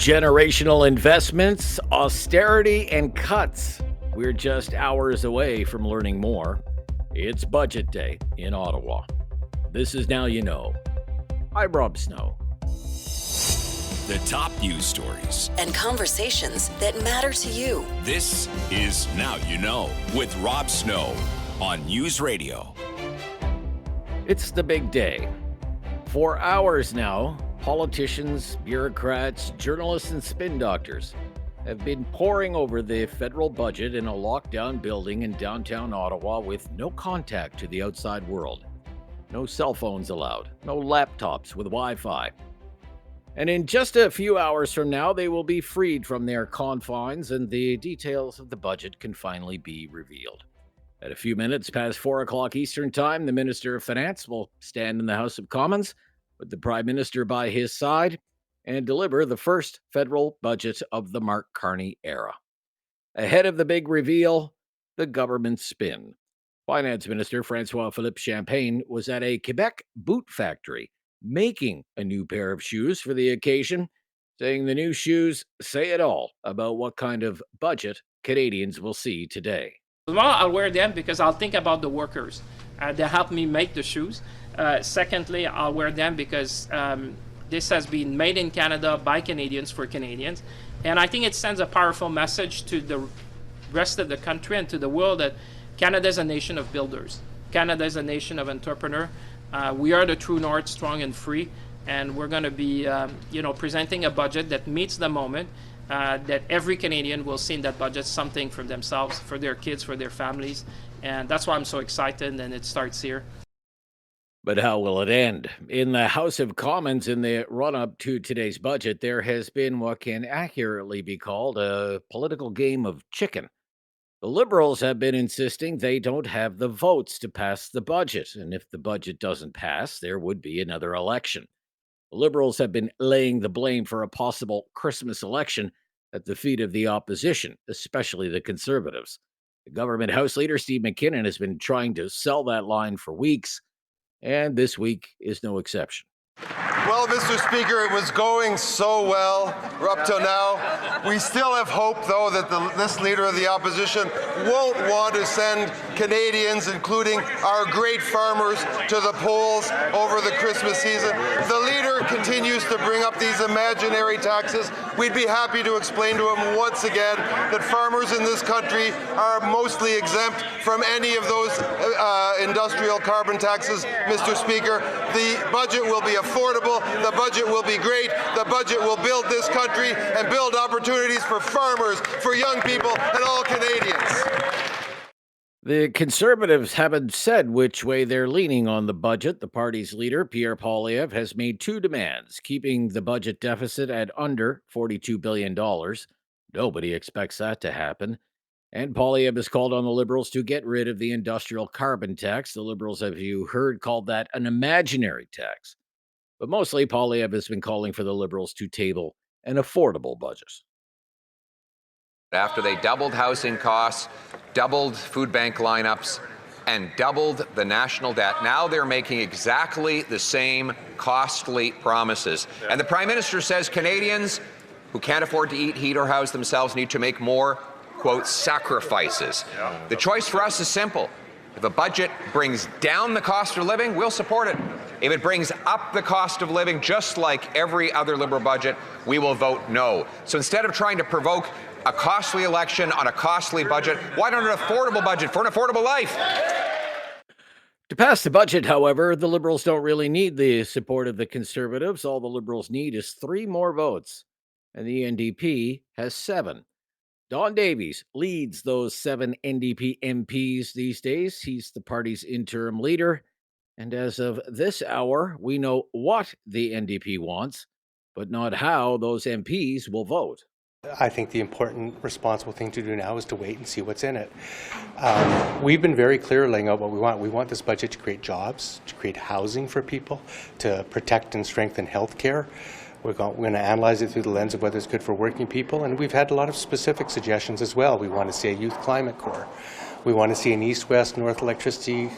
Generational investments, austerity, and cuts. We're just hours away from learning more. It's budget day in Ottawa. This is Now You Know. I'm Rob Snow. The top news stories and conversations that matter to you. This is Now You Know with Rob Snow on News Radio. It's the big day. For hours now, politicians, bureaucrats, journalists, and spin doctors have been poring over the federal budget in a lockdown building in downtown Ottawa with no contact to the outside world. No cell phones allowed, no laptops with Wi-Fi. And in just a few hours from now, they will be freed from their confines and the details of the budget can finally be revealed. At a few minutes past 4 o'clock Eastern Time, the Minister of Finance will stand in the House of Commons with the Prime Minister by his side and deliver the first federal budget of the Mark Carney era. Ahead of the big reveal, the government spin. Finance Minister François-Philippe Champagne was at a Quebec boot factory making a new pair of shoes for the occasion, saying the new shoes say it all about what kind of budget Canadians will see today. Well, I'll wear them because I'll think about the workers that help me make the shoes. Secondly, I'll wear them because this has been made in Canada by Canadians for Canadians. And I think it sends a powerful message to the rest of the country and to the world that Canada is a nation of builders. Canada is a nation of entrepreneurs. We are the true north, strong and free. And we're going to be, presenting a budget that meets the moment, that every Canadian will see in that budget something for themselves, for their kids, for their families. And that's why I'm so excited, and it starts here. But how will it end? In the House of Commons, in the run-up to today's budget, there has been what can accurately be called a political game of chicken. The Liberals have been insisting they don't have the votes to pass the budget, and if the budget doesn't pass, there would be another election. The Liberals have been laying the blame for a possible Christmas election at the feet of the opposition, especially the Conservatives. The government House Leader, Steve McKinnon, has been trying to sell that line for weeks, and this week is no exception. Well, Mr. Speaker, it was going so well up till now. We still have hope, though, that this leader of the opposition won't want to send Canadians, including our great farmers, to the polls over the Christmas season. The leader continues to bring up these imaginary taxes. We'd be happy to explain to him once again that farmers in this country are mostly exempt from any of those industrial carbon taxes, Mr. Speaker. The budget will be affordable. The budget will be great. The budget will build this country and build opportunities for farmers, for young people, and all Canadians. The Conservatives haven't said which way they're leaning on the budget. The party's leader, Pierre Poilievre, has made two demands, keeping the budget deficit at under $42 billion. Nobody expects that to happen. And Poilievre has called on the Liberals to get rid of the industrial carbon tax. The Liberals, have you heard, called that an imaginary tax. But mostly, Poilievre has been calling for the Liberals to table an affordable budget. After they doubled housing costs, doubled food bank lineups, and doubled the national debt, now they're making exactly the same costly promises. And the Prime Minister says Canadians who can't afford to eat, heat, or house themselves need to make more, quote, sacrifices. The choice for us is simple. If a budget brings down the cost of living, we'll support it. If it brings up the cost of living, just like every other Liberal budget, we will vote no. So instead of trying to provoke a costly election on a costly budget, why not an affordable budget for an affordable life? To pass the budget, however, the Liberals don't really need the support of the Conservatives. All the Liberals need is 3 more votes, and the NDP has 7. Don Davies leads those 7 NDP MPs these days. He's the party's interim leader. And as of this hour, we know what the NDP wants, but not how those MPs will vote. I think the important, responsible thing to do now is to wait and see what's in it. We've been very clear laying out what we want. We want this budget to create jobs, to create housing for people, to protect and strengthen health care. We're going to analyze it through the lens of whether it's good for working people, and we've had a lot of specific suggestions as well. We want to see a youth climate corps. We want to see an east-west north electricity,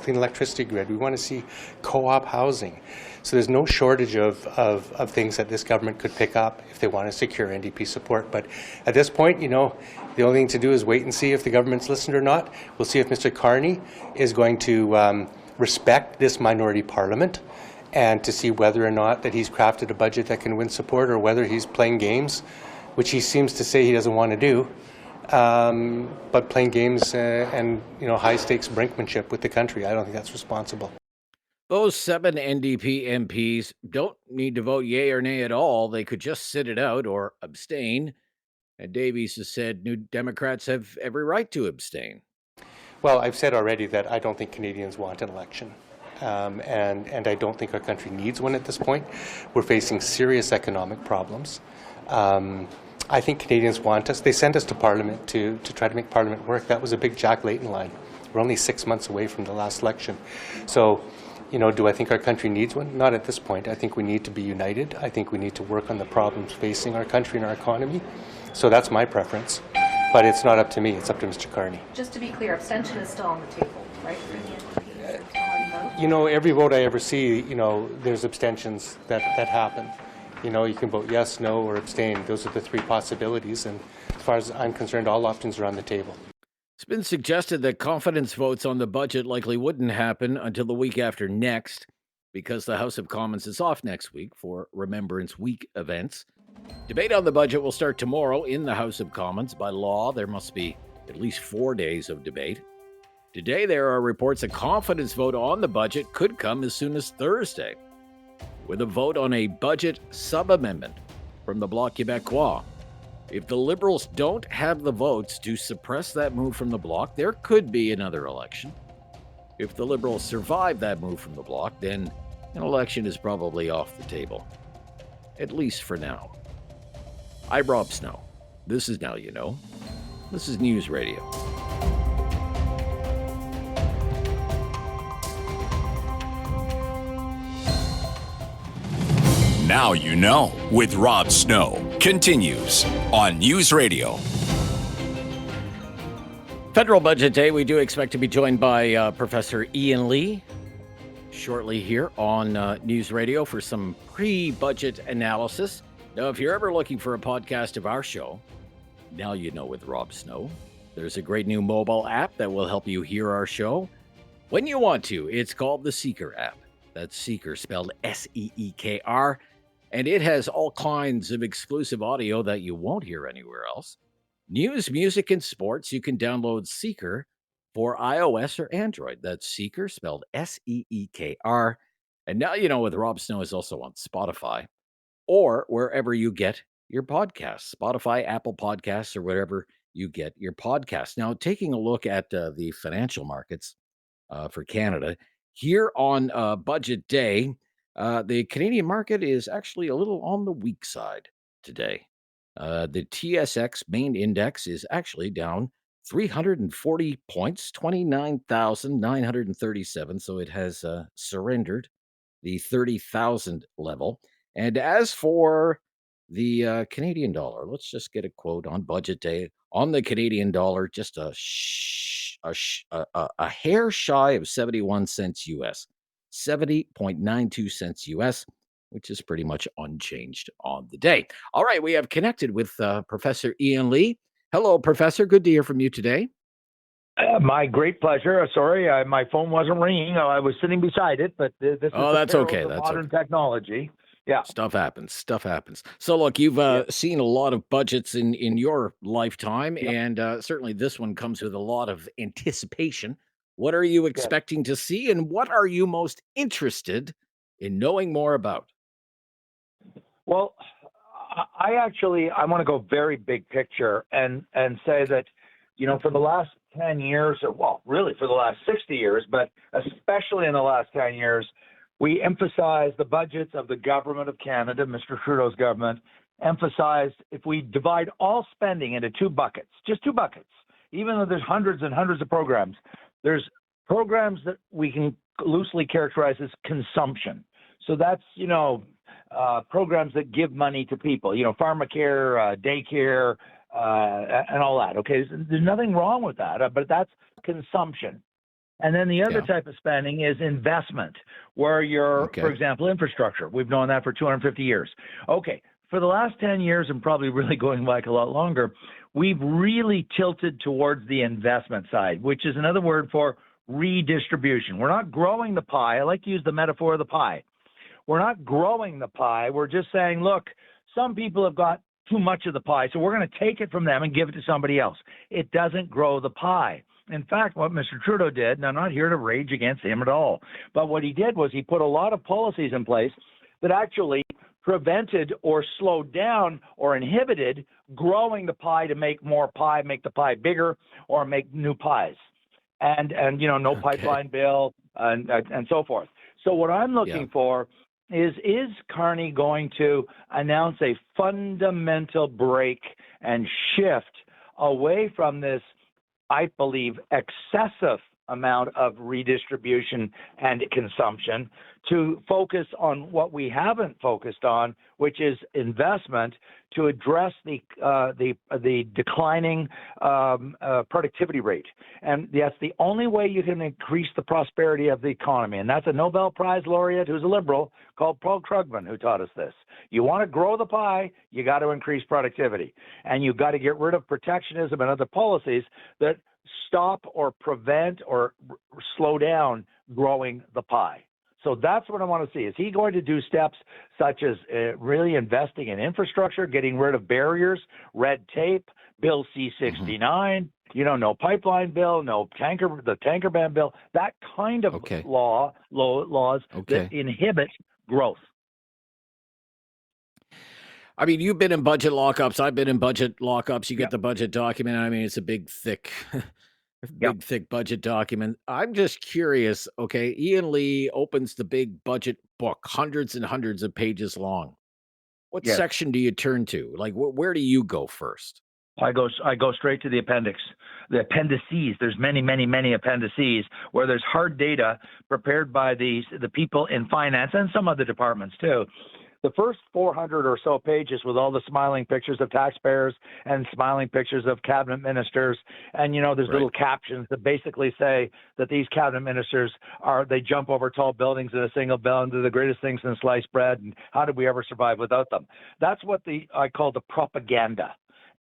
clean electricity grid. We want to see co-op housing. So there's no shortage of things that this government could pick up if they want to secure NDP support. But at this point, the only thing to do is wait and see if the government's listened or not. We'll see if Mr. Carney is going to respect this minority parliament, and to see whether or not that he's crafted a budget that can win support, or whether he's playing games, which he seems to say he doesn't want to do, but playing games and high-stakes brinkmanship with the country. I don't think that's responsible. Those 7 NDP MPs don't need to vote yay or nay at all. They could just sit it out or abstain. And Davies has said New Democrats have every right to abstain. Well, I've said already that I don't think Canadians want an election. And I don't think our country needs one at this point. We're facing serious economic problems. I think Canadians want us. They sent us to Parliament to try to make Parliament work. That was a big Jack Layton line. We're only 6 months away from the last election. So, do I think our country needs one? Not at this point. I think we need to be united. I think we need to work on the problems facing our country and our economy. So that's my preference. But it's not up to me. It's up to Mr. Carney. Just to be clear, abstention is still on the table, right? Every vote I ever see, there's abstentions that happen. You can vote yes, no, or abstain. Those are the 3 possibilities. And as far as I'm concerned, all options are on the table. It's been suggested that confidence votes on the budget likely wouldn't happen until the week after next, because the House of Commons is off next week for Remembrance Week events. Debate on the budget will start tomorrow in the House of Commons. By law, there must be at least 4 days of debate. Today, there are reports a confidence vote on the budget could come as soon as Thursday, with a vote on a budget sub-amendment from the Bloc Québécois. If the Liberals don't have the votes to suppress that move from the Bloc, there could be another election. If the Liberals survive that move from the Bloc, then an election is probably off the table, at least for now. I'm Rob Snow. This is Now You Know. This is News Radio. Now You Know with Rob Snow continues on News Radio. Federal Budget Day, we do expect to be joined by Professor Ian Lee shortly here on News Radio for some pre-budget analysis. Now, if you're ever looking for a podcast of our show, Now You Know with Rob Snow, there's a great new mobile app that will help you hear our show when you want to. It's called the Seeker app. That's Seeker, spelled S-E-E-K-R. And it has all kinds of exclusive audio that you won't hear anywhere else. News, music, and sports. You can download Seeker for iOS or Android. That's Seeker, spelled S-E-E-K-R. And Now You Know with Rob Snow is also on Spotify or wherever you get your podcasts. Spotify, Apple Podcasts, or wherever you get your podcasts. Now, taking a look at the financial markets for Canada, here on Budget Day, the Canadian market is actually a little on the weak side today. The TSX main index is actually down 340 points, 29,937. So it has surrendered the 30,000 level. And as for the Canadian dollar, let's just get a quote on Budget Day on the Canadian dollar, just a hair shy of 71 cents US. 70.92 cents US, which is pretty much unchanged on the day. All right, we have connected with Professor Ian Lee. Hello, Professor. Good to hear from you today. My great pleasure. Sorry, my phone wasn't ringing. I was sitting beside it, but this is that's okay. That's modern okay. Technology. Yeah. Stuff happens. So, look, you've seen a lot of budgets in your lifetime, and certainly this one comes with a lot of anticipation. What are you expecting to see, and what are you most interested in knowing more about? Well, I want to go very big picture and say that, for the last 10 years, really for the last 60 years, but especially in the last 10 years, we emphasized the budgets of the government of Canada, Mr. Trudeau's government, emphasized if we divide all spending into 2 buckets, just 2 buckets, even though there's hundreds and hundreds of programs, there's programs that we can loosely characterize as consumption. So that's, programs that give money to people, pharmacare, daycare, and all that. Okay, there's nothing wrong with that, but that's consumption. And then the other type of spending is investment, where you're, for example, infrastructure. We've known that for 250 years. Okay, for the last 10 years, and probably really going back a lot longer, we've really tilted towards the investment side, which is another word for redistribution. We're not growing the pie. I like to use the metaphor of the pie. We're not growing the pie. We're just saying, look, some people have got too much of the pie, so we're going to take it from them and give it to somebody else. It doesn't grow the pie. In fact, what Mr. Trudeau did, and I'm not here to rage against him at all, but what he did was he put a lot of policies in place that actually prevented or slowed down or inhibited growing the pie to make more pie, make the pie bigger, or make new pies. And you know, no pipeline bill and so forth. So what I'm looking for is Carney going to announce a fundamental break and shift away from this, I believe, excessive amount of redistribution and consumption to focus on what we haven't focused on, which is investment to address the declining productivity rate. And that's the only way you can increase the prosperity of the economy. And that's a Nobel Prize laureate who's a liberal called Paul Krugman who taught us this. You want to grow the pie, you got to increase productivity. And you've got to get rid of protectionism and other policies that stop or prevent or slow down growing the pie. So that's what I want to see. Is he going to do steps such as really investing in infrastructure, getting rid of barriers, red tape, Bill C-69, you know, no pipeline bill, the tanker ban bill, that kind of laws that inhibit growth. I mean, you've been in budget lockups. I've been in budget lockups. You get the budget document. I mean, it's a big, thick, thick budget document. I'm just curious. Okay, Ian Lee opens the big budget book, hundreds and hundreds of pages long. What section do you turn to? Like, where do you go first? I go straight to the appendix, the appendices. There's many, many, many appendices where there's hard data prepared by the people in finance and some other departments too. The first 400 or so pages with all the smiling pictures of taxpayers and smiling pictures of cabinet ministers. And, you know, there's little captions that basically say that these cabinet ministers they jump over tall buildings in a single bound. They're the greatest things since sliced bread. And how did we ever survive without them? That's what I call the propaganda.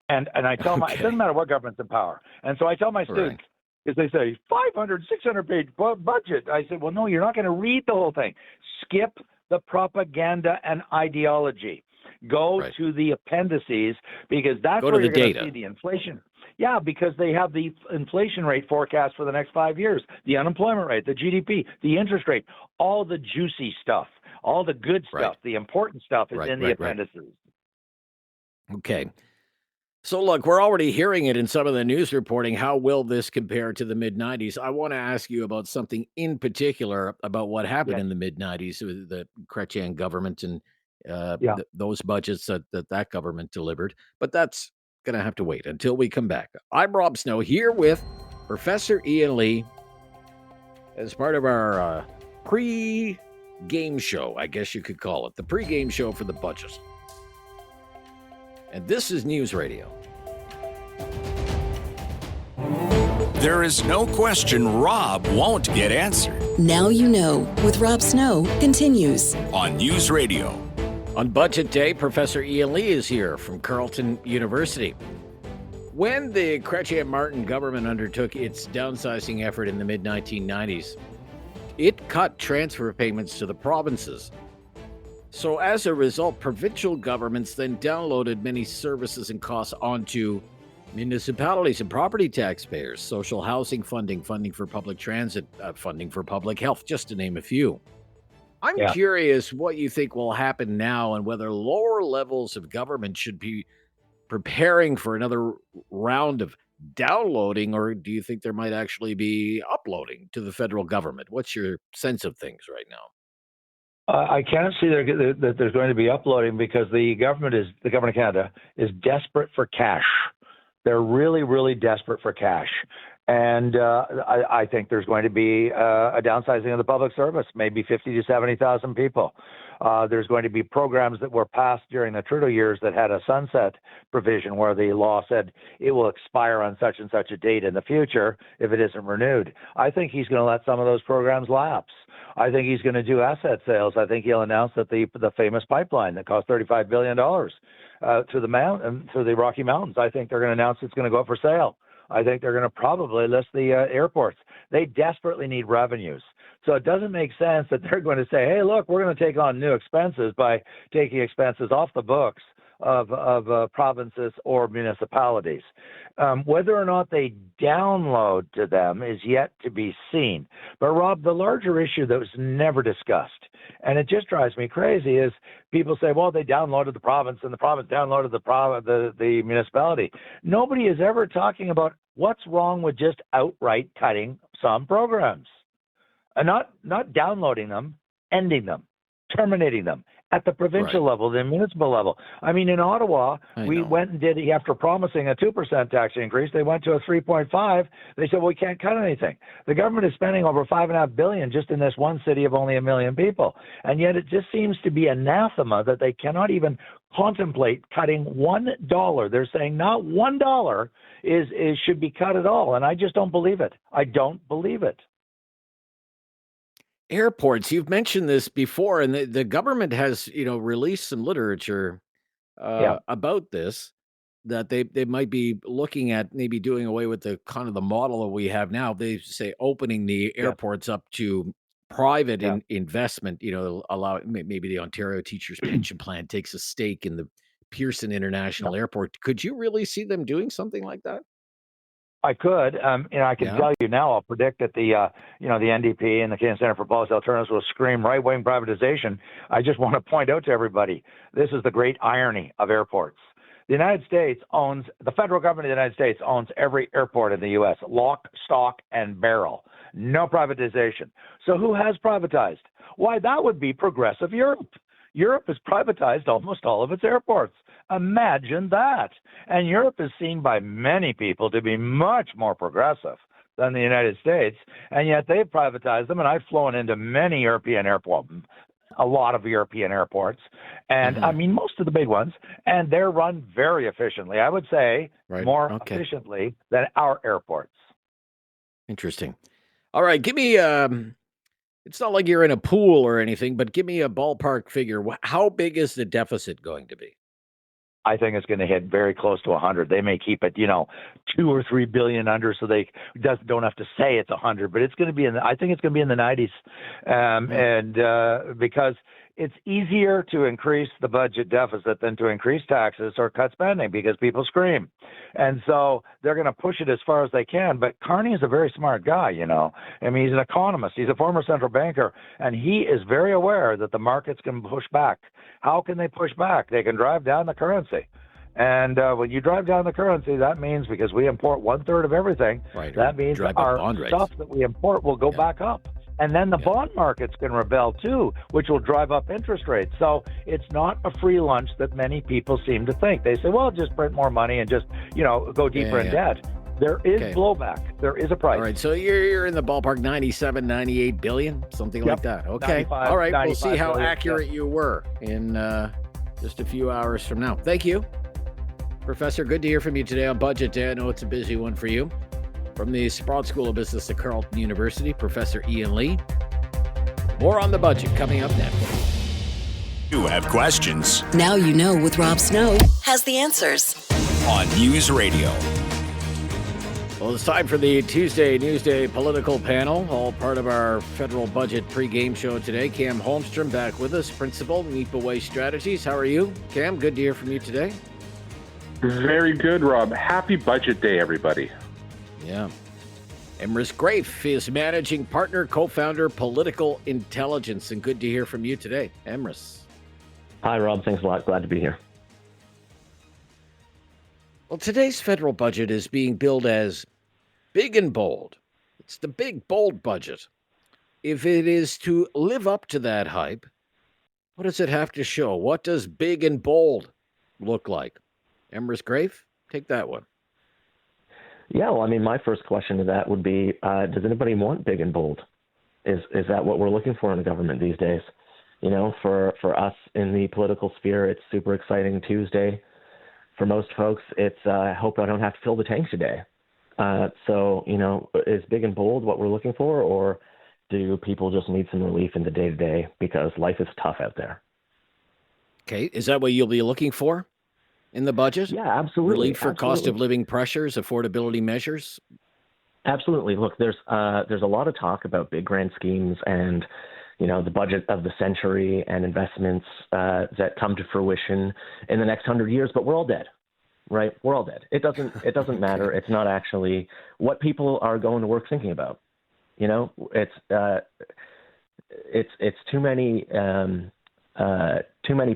And I tell it doesn't matter what government's in power. And so I tell my students, because they say 500, 600 page budget. I said, well, no, you're not going to read the whole thing. Skip the propaganda and ideology. Go to the appendices, because that's where you're going to see the inflation. Yeah, because they have the inflation rate forecast for the next 5 years, the unemployment rate, the GDP, the interest rate, all the juicy stuff, all the good stuff, the important stuff is in the appendices. Okay. So, look, we're already hearing it in some of the news reporting. How will this compare to the mid-'90s? I want to ask you about something in particular about what happened in the mid-'90s with the Chrétien government and those budgets that government delivered. But that's going to have to wait until we come back. I'm Rob Snow here with Professor Ian Lee as part of our pre-game show, I guess you could call it, the pre-game show for the budget. And this is News Radio. There is no question Rob won't get answered. Now You Know with Rob Snow continues on News Radio. On Budget Day, Professor Ian Lee is here from Carleton University. When the Chrétien Martin government undertook its downsizing effort in the mid-1990s, it cut transfer payments to the provinces. So as a result, provincial governments then downloaded many services and costs onto municipalities and property taxpayers, social housing funding, funding for public transit, funding for public health, just to name a few. I'm curious what you think will happen now and whether lower levels of government should be preparing for another round of downloading, or do you think there might actually be uploading to the federal government? What's your sense of things right now? I can't see that there's going to be uploading because the government of Canada is desperate for cash. They're really, really desperate for cash. And I think there's going to be a downsizing of the public service, maybe 50 to 70,000 people. There's going to be programs that were passed during the Trudeau years that had a sunset provision where the law said it will expire on such and such a date in the future if it isn't renewed. I think he's going to let some of those programs lapse. I think he's going to do asset sales. I think he'll announce that the famous pipeline that cost $35 billion to the Rocky Mountains, I think they're going to announce it's going to go up for sale. I think they're going to probably list the airports. They desperately need revenues. So it doesn't make sense that they're going to say, hey, look, we're going to take on new expenses by taking expenses off the books of provinces or municipalities. Whether or not they download to them is yet to be seen. But, Rob, the larger issue that was never discussed, and it just drives me crazy, is people say, well, they downloaded the province and the province downloaded the municipality. Nobody is ever talking about what's wrong with just outright cutting some programs. And not downloading them, ending them, terminating them at the provincial level, the municipal level. I mean, in Ottawa, we went and did, after promising a 2% tax increase, they went to a 3.5. They said, well, we can't cut anything. The government is spending over $5.5 billion just in this one city of only 1 million people. And yet it just seems to be anathema that they cannot even contemplate cutting $1. They're saying not $1 should be cut at all. And I just don't believe it. I don't believe it. Airports, you've mentioned this before, and the government has, released some literature about this, that they might be looking at maybe doing away with the kind of the model that we have now. They say opening the airports up to private investment, allow maybe the Ontario Teachers Pension Plan takes a stake in the Pearson International Airport. Could you really see them doing something like that? I could, I can tell you now. I'll predict that the NDP and the Canadian Centre for Policy Alternatives will scream right-wing privatization. I just want to point out to everybody, this is the great irony of airports. The federal government of the United States owns every airport in the U.S., lock, stock, and barrel. No privatization. So who has privatized? Why, that would be progressive Europe. Europe has privatized almost all of its airports. Imagine that. And Europe is seen by many people to be much more progressive than the United States, and yet they've privatized them. And I've flown into many European airports, a lot of European airports, and I mean most of the big ones, and they're run very efficiently. I would say more efficiently than our airports. Interesting. All right, give me it's not like you're in a pool or anything, but give me a ballpark figure. How big is the deficit going to be? I think it's going to hit very close to 100. They may keep it, 2 or 3 billion under, so they don't have to say it's 100. But it's going to be I think it's going to be in the 90s, and because it's easier to increase the budget deficit than to increase taxes or cut spending because people scream, and so they're going to push it as far as they can. But Carney is a very smart guy, I mean, he's an economist. He's a former central banker, and he is very aware that the markets can push back. How can they push back? They can drive down the currency. And when you drive down the currency, that means, because we import 1/3 of everything, that means our stuff that we import will go back up. And then the bond markets can rebel too, which will drive up interest rates. So it's not a free lunch that many people seem to think. They say, well, just print more money and just, go deeper in debt. There is blowback. There is a price. All right, so you're in the ballpark, 97, 98 billion, something like that. Okay. All right, we'll see how accurate you were in just a few hours from now. Thank you, Professor. Good to hear from you today on Budget Day. I know it's a busy one for you. From the Sprott School of Business at Carleton University, Professor Ian Lee. More on the budget coming up next. You have questions. Now You Know with Rob Snow has the answers. On News Radio. Well, it's time for the Tuesday Newsday political panel, all part of our federal budget pregame show today. Cam Holmstrom back with us, principal, Niipaawi Strategies. How are you, Cam? Good to hear from you today. Very good, Rob. Happy Budget Day, everybody. Yeah. Emrys Graefe is managing partner, co-founder, Political Intelligence, and good to hear from you today. Emrys. Hi, Rob. Thanks a lot. Glad to be here. Well, today's federal budget is being billed as big and bold. It's the big, bold budget. If it is to live up to that hype, what does it have to show? What does big and bold look like? Emrys Graefe, take that one. Yeah, well, I mean, my first question to that would be, does anybody want big and bold? Is that what we're looking for in the government these days? For us in the political sphere, it's super exciting Tuesday. For most folks, it's I hope I don't have to fill the tank today. Is big and bold what we're looking for, or do people just need some relief in the day-to-day because life is tough out there? Okay, is that what you'll be looking for in the budget? Yeah, absolutely. Relief for cost of living pressures, affordability measures? Absolutely. Look, there's a lot of talk about big grand schemes and the budget of the century and investments that come to fruition in the next 100 years, but we're all dead, right? We're all dead. It doesn't matter. It's not actually what people are going to work thinking about. It's too many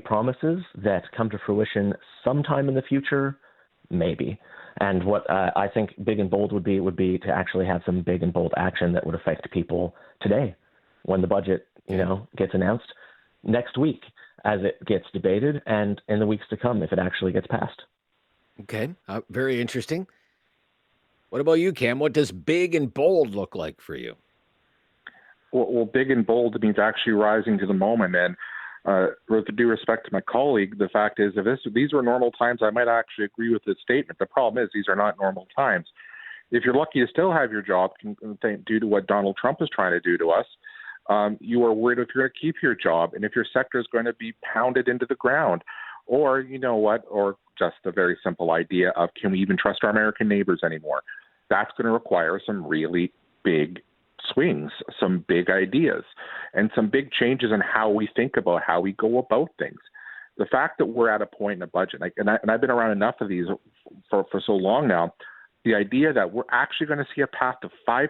promises that come to fruition sometime in the future, maybe. And what I think big and bold would be to actually have some big and bold action that would affect people today when the budget, gets announced next week as it gets debated and in the weeks to come if it actually gets passed. Okay, very interesting. What about you, Cam? What does big and bold look like for you? Well, big and bold means actually rising to the moment. And with due respect to my colleague, the fact is, if these were normal times, I might actually agree with this statement. The problem is these are not normal times. If you're lucky to still have your job due to what Donald Trump is trying to do to us, you are worried if you're going to keep your job and if your sector is going to be pounded into the ground. Or, or just a very simple idea of, can we even trust our American neighbors anymore? That's going to require some really big swings, some big ideas, and some big changes in how we think about how we go about things. The fact that we're at a point in a budget, and I've been around enough of these for so long now, the idea that we're actually going to see a path to 5%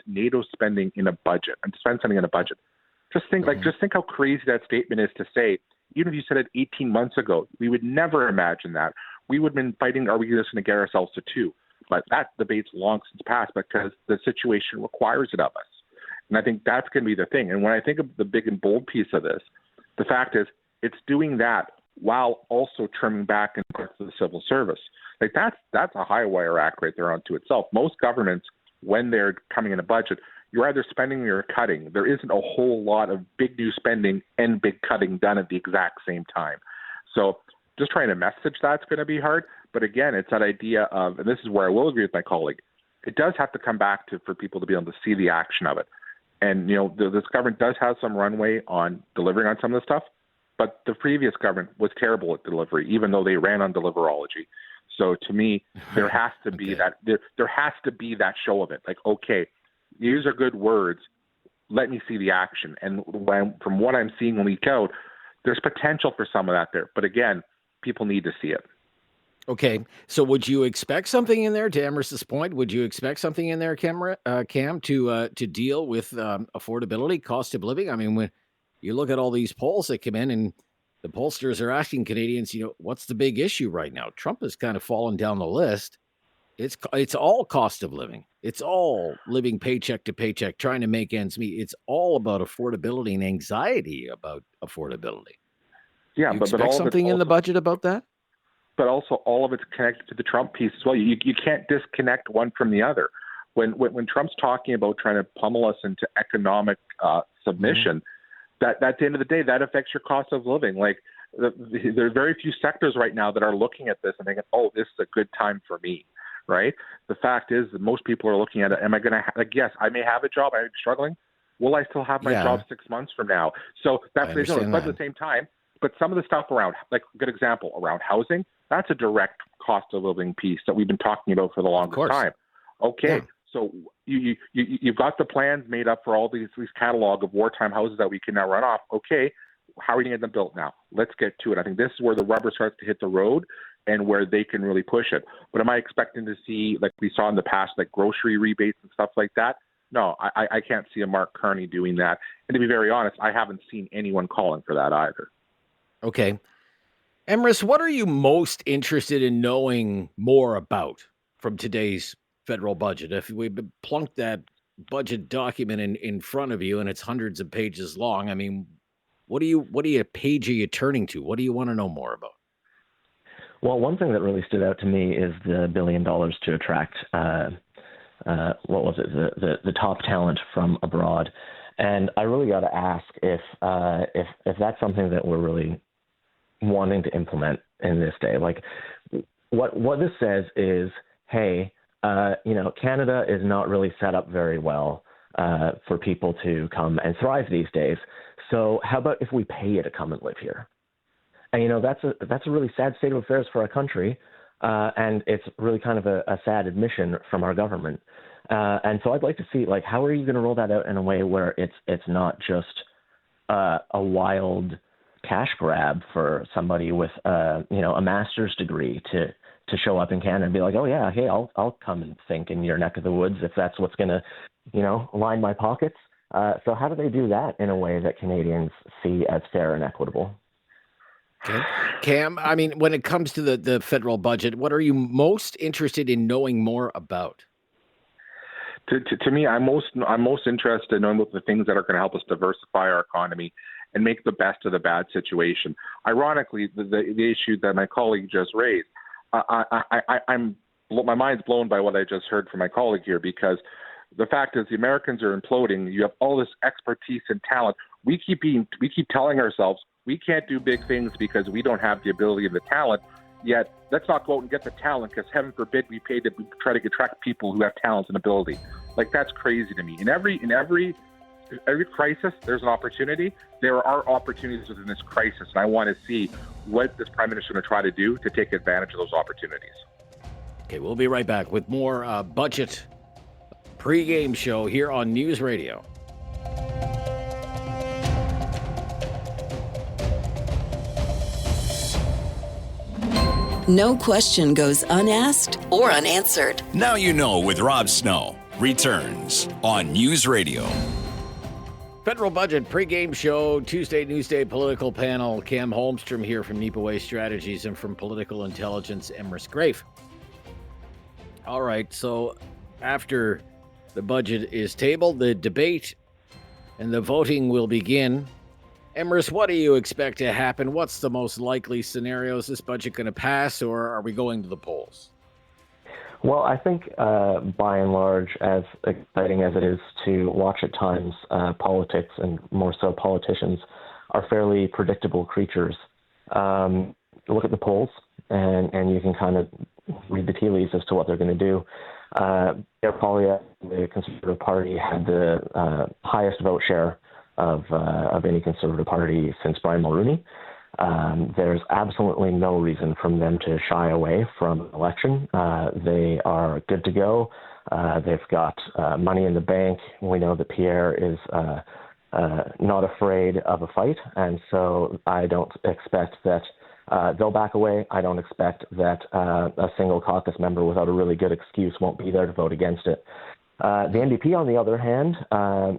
NATO spending in a budget and spend something in a budget. Just think how crazy that statement is to say. Even if you said it 18 months ago, we would never imagine that. We would have been fighting, are we just going to get ourselves to 2? But that debate's long since passed because the situation requires it of us. And I think that's going to be the thing. And when I think of the big and bold piece of this, the fact is it's doing that while also trimming back in parts of the civil service. Like that's a high wire act right there unto itself. Most governments, when they're coming in a budget, you're either spending or you're cutting. There isn't a whole lot of big new spending and big cutting done at the exact same time. So just trying to message that's going to be hard. But again, it's that idea of, and this is where I will agree with my colleague, it does have to come back to for people to be able to see the action of it. And, this government does have some runway on delivering on some of the stuff, but the previous government was terrible at delivery, even though they ran on deliverology. So to me, there has to be there has to be that show of it. Like, okay, these are good words. Let me see the action. And from what I'm seeing leak out, there's potential for some of that there. But again, people need to see it. Okay, so would you expect something in there, to Emrys's point, would you expect something in there, Cam, to deal with affordability, cost of living? I mean, when you look at all these polls that come in and the pollsters are asking Canadians, what's the big issue right now? Trump has kind of fallen down the list. It's all cost of living. It's all living paycheck to paycheck, trying to make ends meet. It's all about affordability and anxiety about affordability. Yeah, but all something in the budget about that? But also all of it's connected to the Trump piece as well. You can't disconnect one from the other. When Trump's talking about trying to pummel us into economic submission, that at the end of the day, that affects your cost of living. Like there are very few sectors right now that are looking at this and thinking, oh, this is a good time for me, right? The fact is that most people are looking at it. Am I going to yes, I may have a job. I'm struggling. Will I still have my job 6 months from now? So that's but at the same time. But some of the stuff around, like a good example, around housing, that's a direct cost of living piece that we've been talking about for the longest time. Okay, so you've got the plans made up for all these catalog of wartime houses that we can now run off. Okay, how are you going to get them built now? Let's get to it. I think this is where the rubber starts to hit the road and where they can really push it. But am I expecting to see, like we saw in the past, like grocery rebates and stuff like that? No, I can't see a Mark Carney doing that. And to be very honest, I haven't seen anyone calling for that either. Okay. Emrys, what are you most interested in knowing more about from today's federal budget? If we plunked that budget document in front of you and it's hundreds of pages long, I mean, what page are you turning to? What do you want to know more about? Well, one thing that really stood out to me is the $1 billion to attract, the top talent from abroad. And I really got to ask if that's something that we're really wanting to implement in this day. Like, what this says is, hey, Canada is not really set up very well for people to come and thrive these days. So how about if we pay you to come and live here? And that's a really sad state of affairs for our country, and it's really kind of a sad admission from our government. And so I'd like to see, like, how are you going to roll that out in a way where it's not just a wild cash grab for somebody with a master's degree to show up in Canada and be like, oh yeah, hey, I'll come and think in your neck of the woods if that's what's going to, line my pockets. So how do they do that in a way that Canadians see as fair and equitable? Okay. Cam, I mean, when it comes to the federal budget, what are you most interested in knowing more about? To me, I'm most interested in knowing about the things that are going to help us diversify our economy and make the best of the bad situation. Ironically, the issue that my colleague just raised, my mind's blown by what I just heard from my colleague here, because the fact is the Americans are imploding. You have all this expertise and talent. We keep telling ourselves we can't do big things because we don't have the ability and the talent. Yet let's not go out and get the talent, because heaven forbid we try to attract people who have talent and ability. Like, that's crazy to me. In every crisis, there's an opportunity. There are opportunities within this crisis, and I want to see what this Prime Minister is going to try to do to take advantage of those opportunities. Okay, we'll be right back with more budget pre-game show here on News Radio. No question goes unasked or unanswered. Now You Know with Rob Snow returns on News Radio. Federal budget pre-game show, Tuesday Newsday political panel. Cam Holmstrom here from Niipaawi Strategies, and from Political Intelligence, Emrys Graefe. All right, so after the budget is tabled, the debate and the voting will begin. Emrys, what do you expect to happen? What's the most likely scenario? Is this budget going to pass, or are we going to the polls? Well, I think by and large, as exciting as it is to watch at times, politics, and more so politicians, are fairly predictable creatures. Look at the polls, and you can kind of read the tea leaves as to what they're going to do. Pierre Poilievre, the Conservative Party, had the highest vote share of any Conservative Party since Brian Mulroney. There's absolutely no reason for them to shy away from an election. They are good to go. They've got money in the bank. We know that Pierre is not afraid of a fight, and so I don't expect that they'll back away. I don't expect that a single caucus member without a really good excuse won't be there to vote against it. The NDP, on the other hand,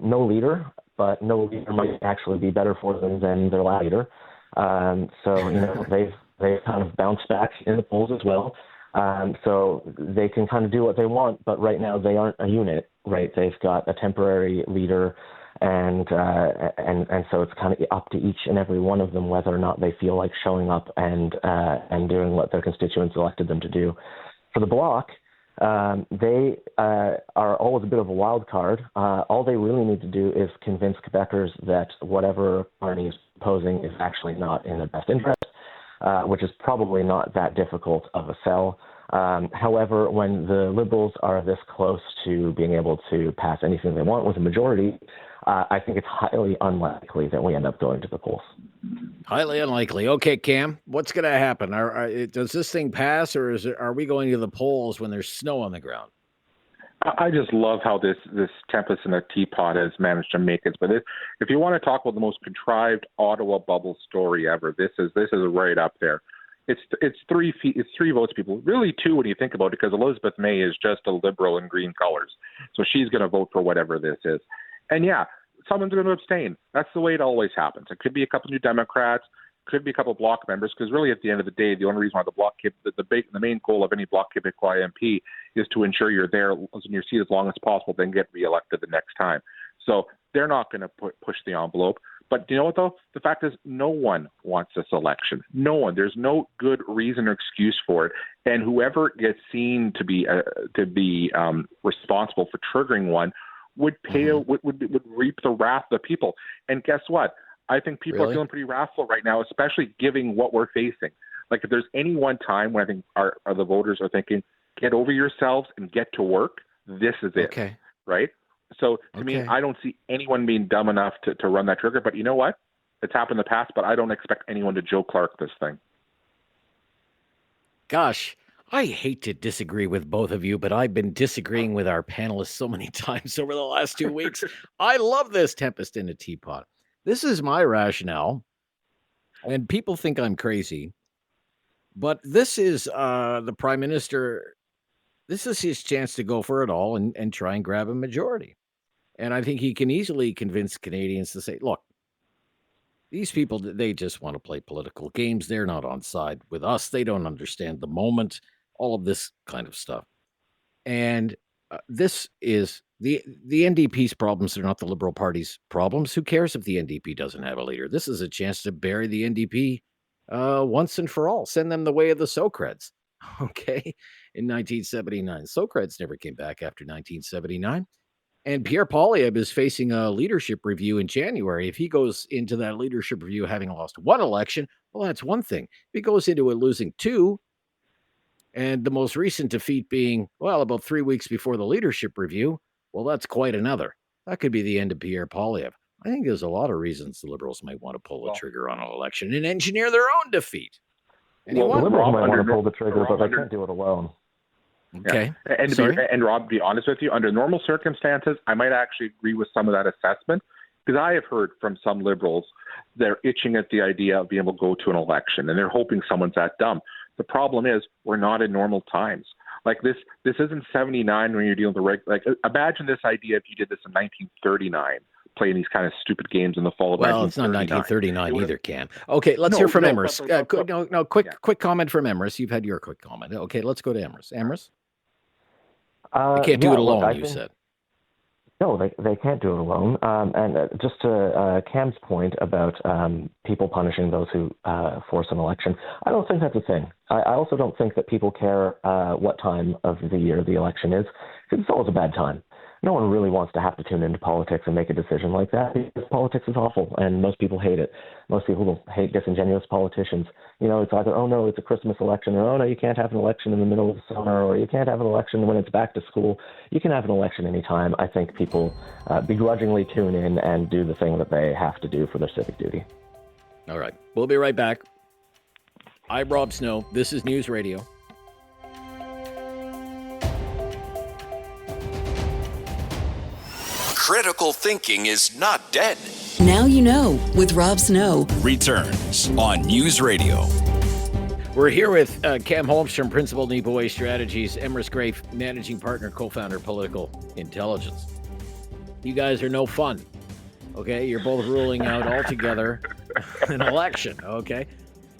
no leader, but no leader might actually be better for them than their last leader. So they've kind of bounced back in the polls as well. So they can kind of do what they want, but right now they aren't a unit, right? They've got a temporary leader, and so it's kind of up to each and every one of them whether or not they feel like showing up and doing what their constituents elected them to do. For the Bloc, they are always a bit of a wild card. All they really need to do is convince Quebecers that whatever party is proposing is actually not in their best interest, which is probably not that difficult of a sell. However, when the Liberals are this close to being able to pass anything they want with a majority, I think it's highly unlikely that we end up going to the polls. Highly unlikely. Okay, Cam, what's going to happen? Does this thing pass, or are we going to the polls when there's snow on the ground? I just love how this tempest in a teapot has managed to make it. But if you want to talk about the most contrived Ottawa bubble story ever, this is right up there. It's 3 votes, people. Really 2 when you think about it, because Elizabeth May is just a Liberal in green colors, so she's going to vote for whatever this is. And yeah, someone's going to abstain. That's the way it always happens. It could be a couple new Democrats, could be a couple of Bloc members, because really at the end of the day, the only reason why the Bloc, the main goal of any Bloc Québécois MP is to ensure you're there in your seat as long as possible, then get reelected the next time. So they're not going to push the envelope. But you know what, though? The fact is no one wants this election. No one. There's no good reason or excuse for it. And whoever gets seen to be responsible for triggering one would pay would reap the wrath of the people. And guess what? I think people are feeling pretty wrathful right now, especially given what we're facing. Like, if there's any one time when I think the voters are thinking, get over yourselves and get to work, this is it. Okay. Right? So to me, I don't see anyone being dumb enough to run that trigger. But you know what? It's happened in the past, but I don't expect anyone to Joe Clark this thing. Gosh, I hate to disagree with both of you, but I've been disagreeing with our panelists so many times over the last 2 weeks. I love this tempest in a teapot. This is my rationale, and people think I'm crazy, but this is the Prime Minister. This is his chance to go for it all and try and grab a majority. And I think he can easily convince Canadians to say, look, these people, they just want to play political games. They're not on side with us. They don't understand the moment, all of this kind of stuff. And this is the NDP's problems are not the Liberal Party's problems. Who cares if the NDP doesn't have a leader? This is a chance to bury the NDP once and for all. Send them the way of the Socreds, okay, in 1979. Socreds never came back after 1979. And Pierre Poilievre is facing a leadership review in January. If he goes into that leadership review having lost one election, well, that's one thing. If he goes into it losing two, and the most recent defeat being, well, about 3 weeks before the leadership review, well, that's quite another. That could be the end of Pierre Poilievre. I think there's a lot of reasons the Liberals might want to pull the trigger on an election and engineer their own defeat. Well, the Liberals might want to pull the trigger, but they can't do it alone. Okay. Yeah. And Rob, to be honest with you, under normal circumstances, I might actually agree with some of that assessment, because I have heard from some Liberals they're itching at the idea of being able to go to an election, and they're hoping someone's that dumb. The problem is we're not in normal times. Like, this isn't 79 when you're dealing with imagine this idea if you did this in 1939, playing these kind of stupid games in the fall of 1939. Well, it's not 1939 either, Cam. Okay, let's hear from Emrys. Quick comment from Emrys. You've had your quick comment. Okay, let's go to Emrys. Emrys? They can't do it alone, you said. No, they can't do it alone. And just to Cam's point about people punishing those who force an election, I don't think that's a thing. I also don't think that people care what time of the year the election is, because it's always a bad time. No one really wants to have to tune into politics and make a decision like that, because politics is awful, and most people hate it. Most people hate disingenuous politicians. You know, it's either, oh, no, it's a Christmas election, or, oh, no, you can't have an election in the middle of the summer, or you can't have an election when it's back to school. You can have an election anytime. I think people begrudgingly tune in and do the thing that they have to do for their civic duty. All right. We'll be right back. I'm Rob Snow. This is News Radio. Critical thinking is not dead. Now you know with Rob Snow. Returns on News Radio. We're here with Cam Holmstrom, Principal Niipaawi Strategies, Emrys Graefe, Managing Partner, Co-founder, Political Intelligence. You guys are no fun, okay? You're both ruling out altogether an election, okay?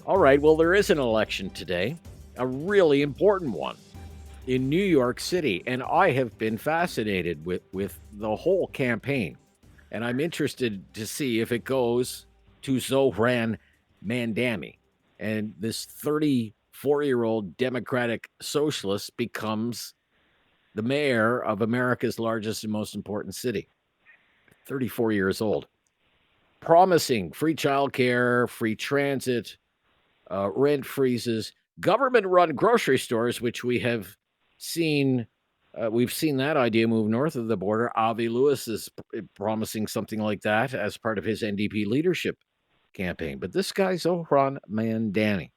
All right, well, there is an election today, a really important one in New York City, and I have been fascinated with the whole campaign, and I'm interested to see if it goes to Zohran Mamdani, and this 34-year-old Democratic socialist becomes the mayor of America's largest and most important city. 34 years old, promising free childcare, free transit, rent freezes, government-run grocery stores, which we have seen. We've seen that idea move north of the border. Avi Lewis is promising something like that as part of his NDP leadership campaign. But this guy, Zohran Mamdani,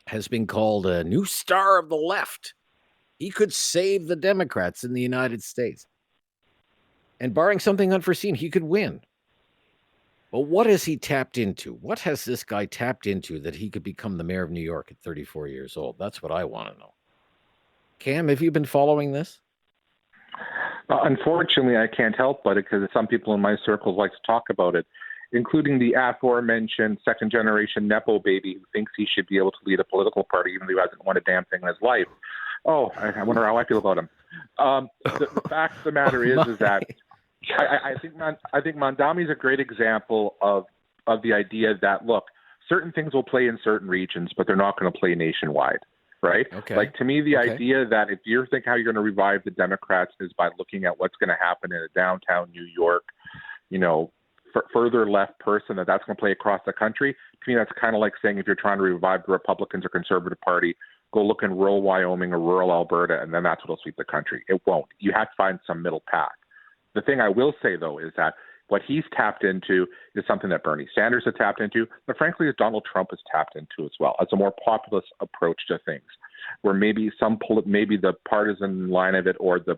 has been called a new star of the left. He could save the Democrats in the United States. And barring something unforeseen, he could win. But what has he tapped into? What has this guy tapped into that he could become the mayor of New York at 34 years old? That's what I want to know. Cam, have you been following this? Unfortunately, I can't help but it, because some people in my circles like to talk about it, including the aforementioned second-generation Nepo baby who thinks he should be able to lead a political party even though he hasn't won a damn thing in his life. Oh, I wonder how I feel about him. The fact of the matter is that I think Mamdani is a great example of the idea that, look, certain things will play in certain regions, but they're not going to play nationwide. right? Okay. Like, to me, the idea that if you're thinking how you're going to revive the Democrats is by looking at what's going to happen in a downtown New York, further left person, that's going to play across the country. To me, that's kind of like saying if you're trying to revive the Republicans or Conservative Party, go look in rural Wyoming or rural Alberta, and then that's what will sweep the country. It won't. You have to find some middle path. The thing I will say, though, is that what he's tapped into is something that Bernie Sanders has tapped into, but frankly, as Donald Trump has tapped into as well, as a more populist approach to things, where maybe maybe the partisan line of it or the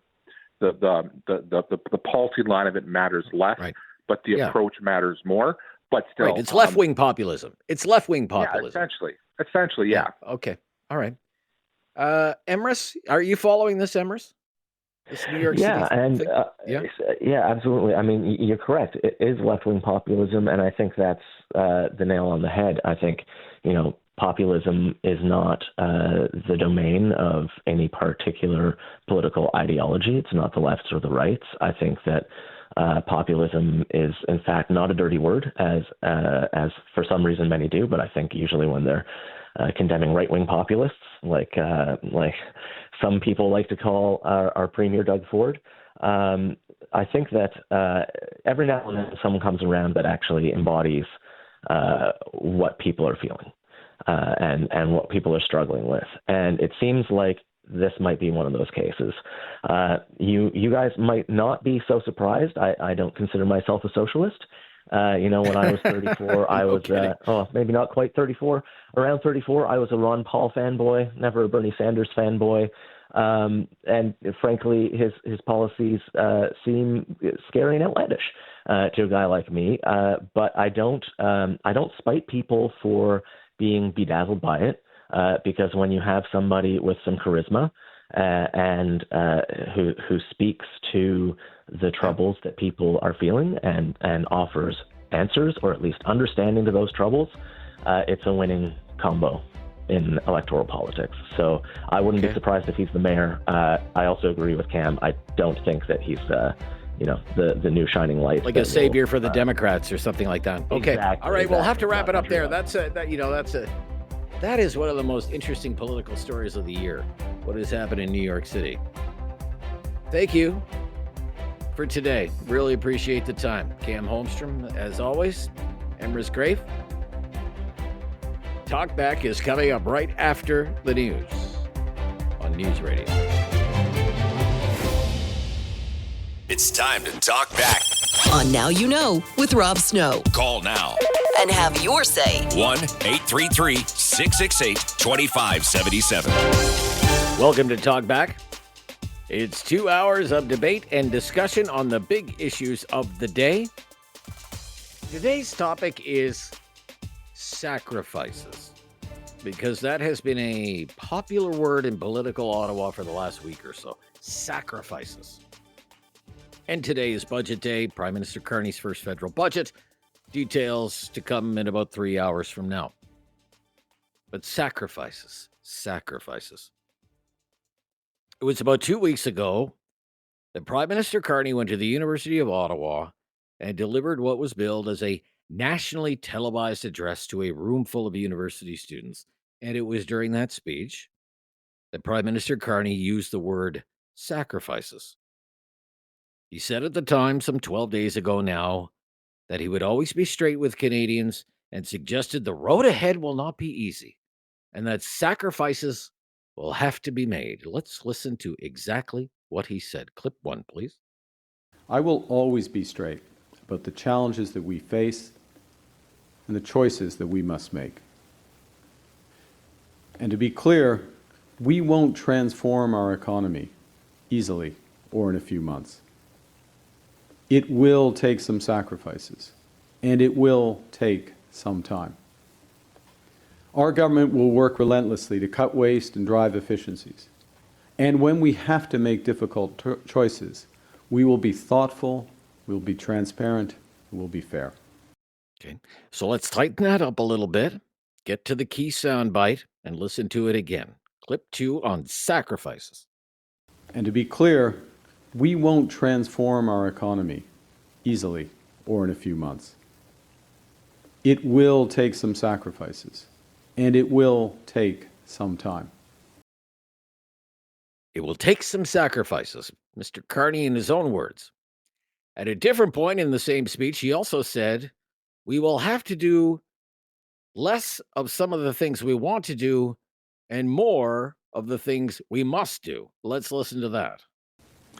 policy line of it matters less, but the approach matters more. But still, it's left-wing populism. It's left-wing populism. Yeah, essentially, yeah. Okay, all right. Emrys, are you following this, Emrys? This New York City thing? Yeah, absolutely. I mean, you're correct. It is left-wing populism, and I think that's the nail on the head. I think, populism is not the domain of any particular political ideology. It's not the lefts or the rights. I think that populism is, in fact, not a dirty word, as for some reason many do, but I think usually when they're condemning right-wing populists, like some people like to call our Premier Doug Ford. I think that every now and then someone comes around that actually embodies what people are feeling and what people are struggling with. And it seems like this might be one of those cases. You guys might not be so surprised. I don't consider myself a socialist. When I was 34, I was, maybe not quite 34, around 34, I was a Ron Paul fanboy, never a Bernie Sanders fanboy. And frankly, his policies seem scary and outlandish to a guy like me. But I don't spite people for being bedazzled by it, because when you have somebody with some charisma and who speaks to the troubles that people are feeling and offers answers or at least understanding to those troubles, it's a winning combo in electoral politics. So I wouldn't be surprised if he's the mayor. I also agree with Cam. I don't think that he's the new shining light, like a savior for the Democrats or something like that. Okay, exactly, all right. We'll have to wrap it up there. That is one of the most interesting political stories of the year. What has happened in New York City? Thank you for today. Really appreciate the time. Cam Holmstrom, as always. Emrys Graefe. Talkback is coming up right after the news on News Radio. It's time to talk back. On Now You Know with Rob Snow. Call now. And have your say. 1-833-668-2577. Welcome to Talkback. It's 2 hours of debate and discussion on the big issues of the day. Today's topic is sacrifices, because that has been a popular word in political Ottawa for the last week or so. Sacrifices. And today is budget day, Prime Minister Carney's first federal budget. Details to come in about 3 hours from now. But sacrifices. It was about 2 weeks ago that Prime Minister Carney went to the University of Ottawa and delivered what was billed as a nationally televised address to a room full of university students. And it was during that speech that Prime Minister Carney used the word sacrifices. He said at the time, some 12 days ago now, that he would always be straight with Canadians and suggested the road ahead will not be easy and that sacrifices will have to be made. Let's listen to exactly what he said. Clip 1, please. I will always be straight about the challenges that we face and the choices that we must make. And to be clear, we won't transform our economy easily or in a few months. It will take some sacrifices, and it will take some time. Our government will work relentlessly to cut waste and drive efficiencies. And when we have to make difficult choices, we will be thoughtful, we'll be transparent, and we'll be fair. Okay, so let's tighten that up a little bit, get to the key soundbite, and listen to it again. Clip 2 on sacrifices. And to be clear, we won't transform our economy easily or in a few months. It will take some sacrifices, and it will take some time. It will take some sacrifices, Mr. Carney in his own words. At a different point in the same speech, he also said, we will have to do less of some of the things we want to do and more of the things we must do. Let's listen to that.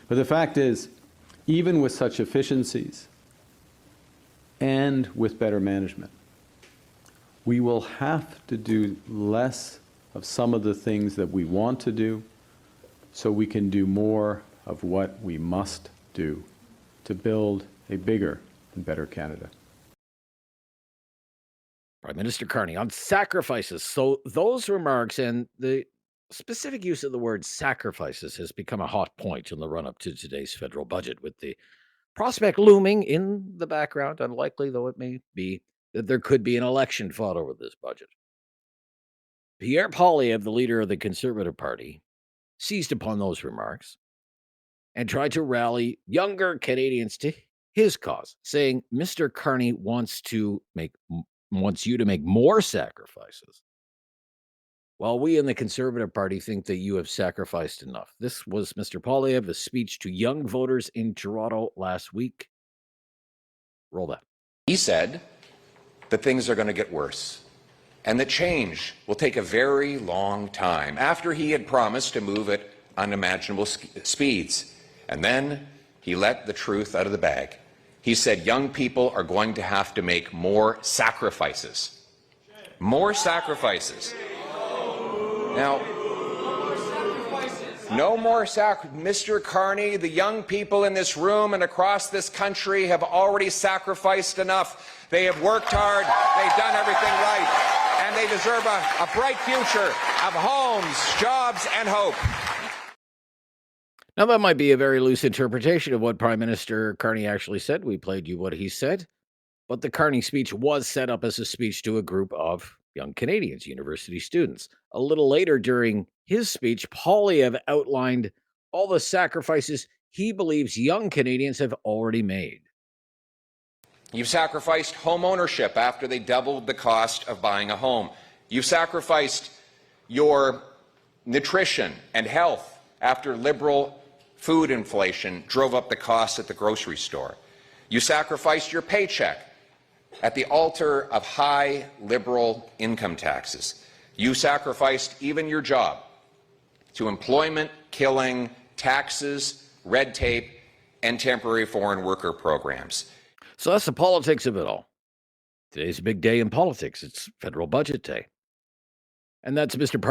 But the fact is, even with such efficiencies and with better management, we will have to do less of some of the things that we want to do so we can do more of what we must do to build a bigger and better Canada. Prime Minister Carney on sacrifices. So those remarks and the specific use of the word sacrifices has become a hot point in the run-up to today's federal budget, with the prospect looming in the background, unlikely though it may be, that there could be an election fought over this budget. Pierre Poilievre, the leader of the Conservative Party, seized upon those remarks and tried to rally younger Canadians to his cause, saying Mr. Carney wants you to make more sacrifices, while we in the Conservative Party think that you have sacrificed enough. This was Mr. Poilievre's speech to young voters in Toronto last week. Roll that. He said that things are going to get worse and that change will take a very long time, after he had promised to move at unimaginable speeds. And then he let the truth out of the bag. He said young people are going to have to make more sacrifices. More sacrifices. Now, no more Mr. Carney, the young people in this room and across this country have already sacrificed enough. They have worked hard, they've done everything right, and they deserve a bright future of homes, jobs, and hope. Now, that might be a very loose interpretation of what Prime Minister Carney actually said. We played you what he said. But the Carney speech was set up as a speech to a group of young Canadians, university students. A little later during his speech, Poilievre outlined all the sacrifices he believes young Canadians have already made. You've sacrificed home ownership after they doubled the cost of buying a home. You've sacrificed your nutrition and health after Liberal food inflation drove up the cost at the grocery store. You sacrificed your paycheck at the altar of high Liberal income taxes. You sacrificed even your job to employment-killing taxes, red tape, and temporary foreign worker programs. So that's the politics of it all. Today's a big day in politics. It's federal budget day. And that's Mr.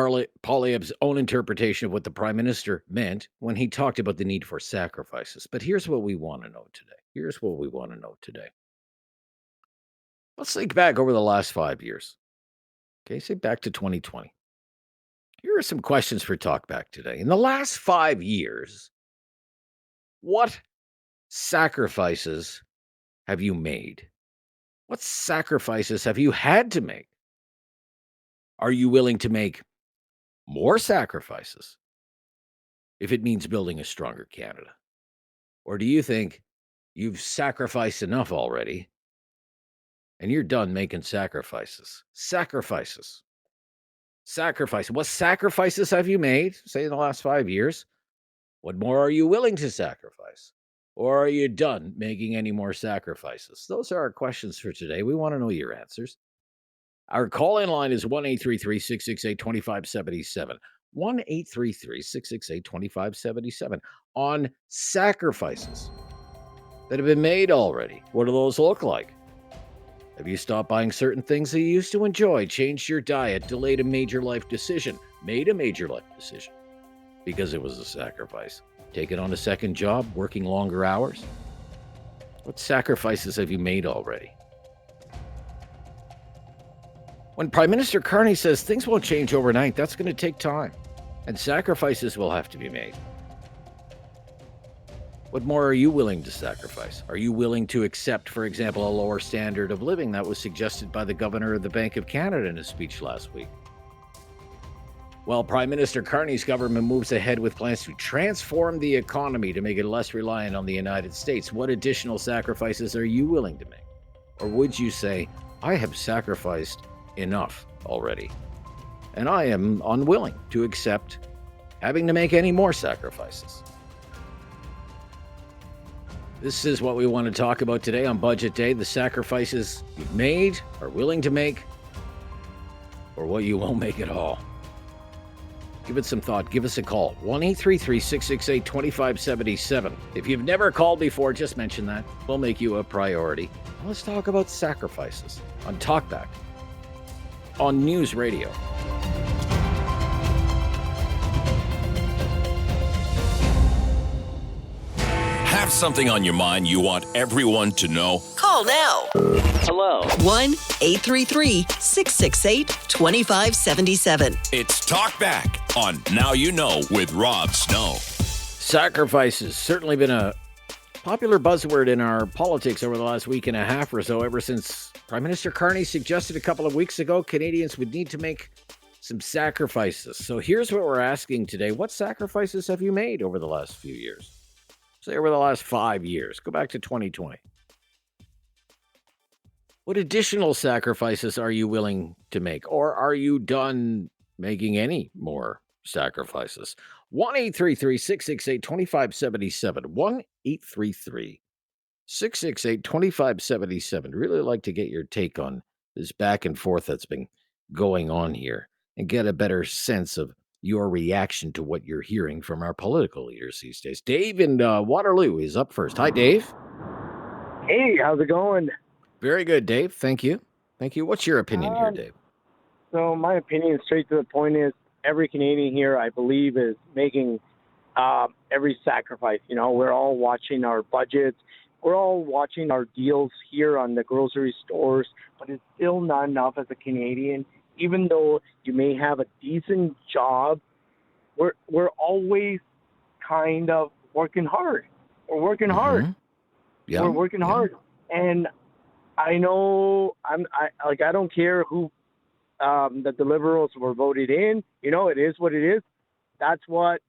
Poilievre's own interpretation of what the Prime Minister meant when he talked about the need for sacrifices. But here's what we want to know today. Let's think back over the last 5 years. Okay, say back to 2020. Here are some questions for Talkback today. In the last 5 years, what sacrifices have you made? What sacrifices have you had to make? Are you willing to make more sacrifices if it means building a stronger Canada? Or do you think you've sacrificed enough already and you're done making sacrifices? Sacrifice. What sacrifices have you made, say, in the last 5 years? What more are you willing to sacrifice? Or are you done making any more sacrifices? Those are our questions for today. We want to know your answers. Our call-in line is 1-833-668-2577. 1-833-668-2577 on sacrifices that have been made already. What do those look like? Have you stopped buying certain things that you used to enjoy, changed your diet, delayed a major life decision, made a major life decision because it was a sacrifice? Taken on a second job, working longer hours? What sacrifices have you made already? When Prime Minister Carney says things won't change overnight, that's going to take time, and sacrifices will have to be made. What more are you willing to sacrifice? Are you willing to accept, for example, a lower standard of living that was suggested by the Governor of the Bank of Canada in his speech last week? While Prime Minister Carney's government moves ahead with plans to transform the economy to make it less reliant on the United States, what additional sacrifices are you willing to make? Or would you say, I have sacrificed enough already, and I am unwilling to accept having to make any more sacrifices? This is what we want to talk about today on Budget Day, the sacrifices you've made, are willing to make, or what you won't make at all. Give it some thought. Give us a call. 1-833-668-2577. If you've never called before, just mention that. We'll make you a priority. Let's talk about sacrifices on Talkback on News Radio. Have something on your mind you want everyone to know? Call now. Hello. 1-833-668-2577. It's Talkback on Now You Know with Rob Snow. Sacrifices, certainly been a popular buzzword in our politics over the last week and a half or so, ever since Prime Minister Carney suggested a couple of weeks ago Canadians would need to make some sacrifices. So here's what we're asking today. What sacrifices have you made over the last few years? Say over the last 5 years. Go back to 2020. What additional sacrifices are you willing to make? Or are you done making any more sacrifices? 1-833-668-2577. 1-833-668-2577. Really like to get your take on this back and forth that's been going on here and get a better sense of your reaction to what you're hearing from our political leaders these days. Dave in Waterloo is up first. Hi, Dave. Hey, how's it going? Very good, Dave. Thank you. Thank you. What's your opinion here, Dave? So my opinion, straight to the point, is every Canadian here, I believe, is making every sacrifice. You know, we're all watching our budgets. We're all watching our deals here on the grocery stores, but it's still not enough as a Canadian. Even though you may have a decent job, we're always kind of working hard. We're working hard. Yeah. We're working hard. And I know I don't care who the Liberals were voted in. You know, it is what it is. That's what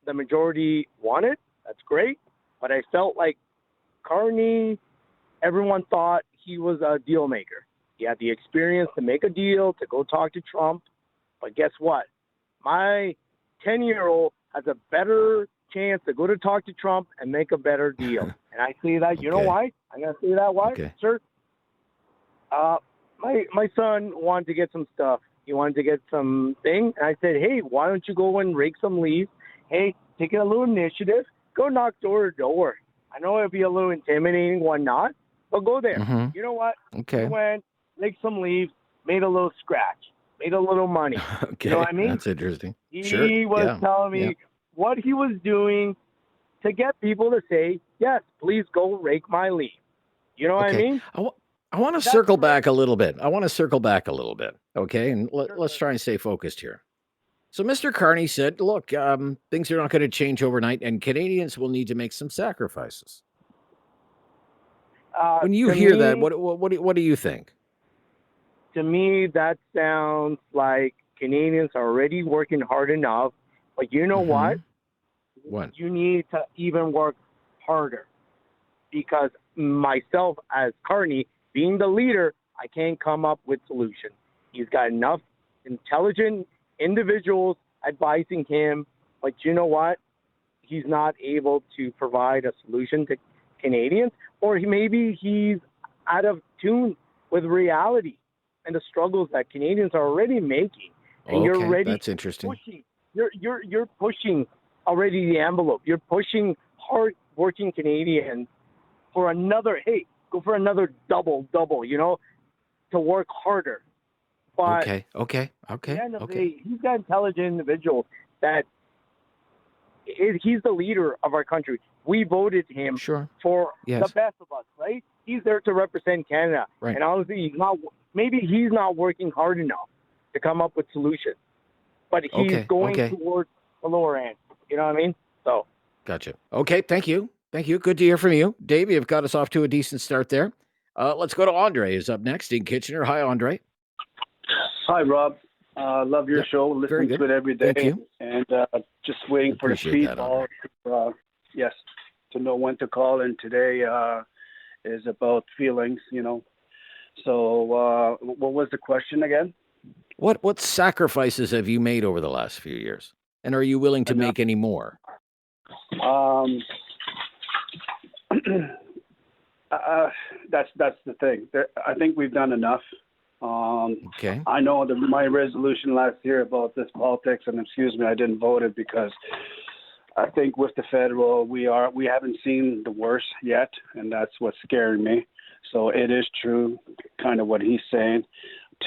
the majority wanted. That's great. But I felt like Carney, everyone thought he was a deal maker. He had the experience to make a deal, to go talk to Trump. But guess what? My 10-year-old has a better chance to go to talk to Trump and make a better deal. And I say that, you know why? I'm going to say that why, sir. My son wanted to get some stuff. He wanted to get some thing. And I said, hey, why don't you go and rake some leaves? Hey, take a little initiative. Go knock door to door. I know it'll be a little intimidating, whatnot, but go there. You know what? Okay. He went, raked some leaves, made a little scratch, made a little money. Okay. You know what I mean? That's interesting. He was telling me what he was doing to get people to say, yes, please go rake my leaves. You know what I mean? I want to circle back a little bit. Okay? And let's try and stay focused here. So Mr. Carney said, look, things are not going to change overnight, and Canadians will need to make some sacrifices. When you hear that, what do you think? To me, that sounds like Canadians are already working hard enough. But you know what? What? You need to even work harder. Because myself, as Carney, being the leader, I can't come up with solutions. He's got enough intelligent individuals advising him. But you know what? He's not able to provide a solution to Canadians. Or maybe he's out of tune with reality and the struggles that Canadians are already making, and you're already that's interesting. pushing. You're pushing already the envelope. You're pushing hard-working Canadians for another. Hey, go for another double. You know, to work harder. But okay. At the end of the day, he's got intelligent individuals that he's the leader of our country. We voted him for the best of us, right? He's there to represent Canada. Right. And honestly, maybe he's not working hard enough to come up with solutions. But he's going towards the lower end. You know what I mean? So. Gotcha. Okay, thank you. Good to hear from you. Dave, you've got us off to a decent start there. Let's go to Andre, who's up next in Kitchener. Hi, Andre. Hi, Rob. Love your show. Listen to it every day. Thank you. And just waiting for the speed ball. Yes, to know when to call. And today is about feelings, you know. So what was the question again? What sacrifices have you made over the last few years? And are you willing to make any more? That's the thing. I think we've done enough. Okay. I know that my resolution last year about this politics, and excuse me, I didn't vote it because I think with the federal, we haven't seen the worst yet, and that's what's scaring me. So it is true, kind of what he's saying.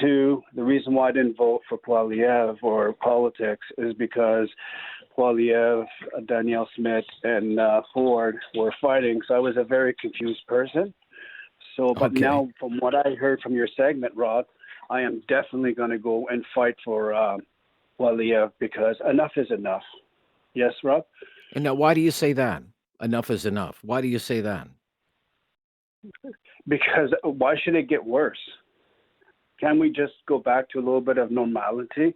Two, the reason why I didn't vote for Poilievre or politics is because Poilievre, Danielle Smith, and Ford were fighting. So I was a very confused person. So, but now from what I heard from your segment, Rob, I am definitely going to go and fight for Poilievre because enough is enough. Yes, Rob? And now, why do you say that? Enough is enough. Why do you say that? Because why should it get worse? Can we just go back to a little bit of normality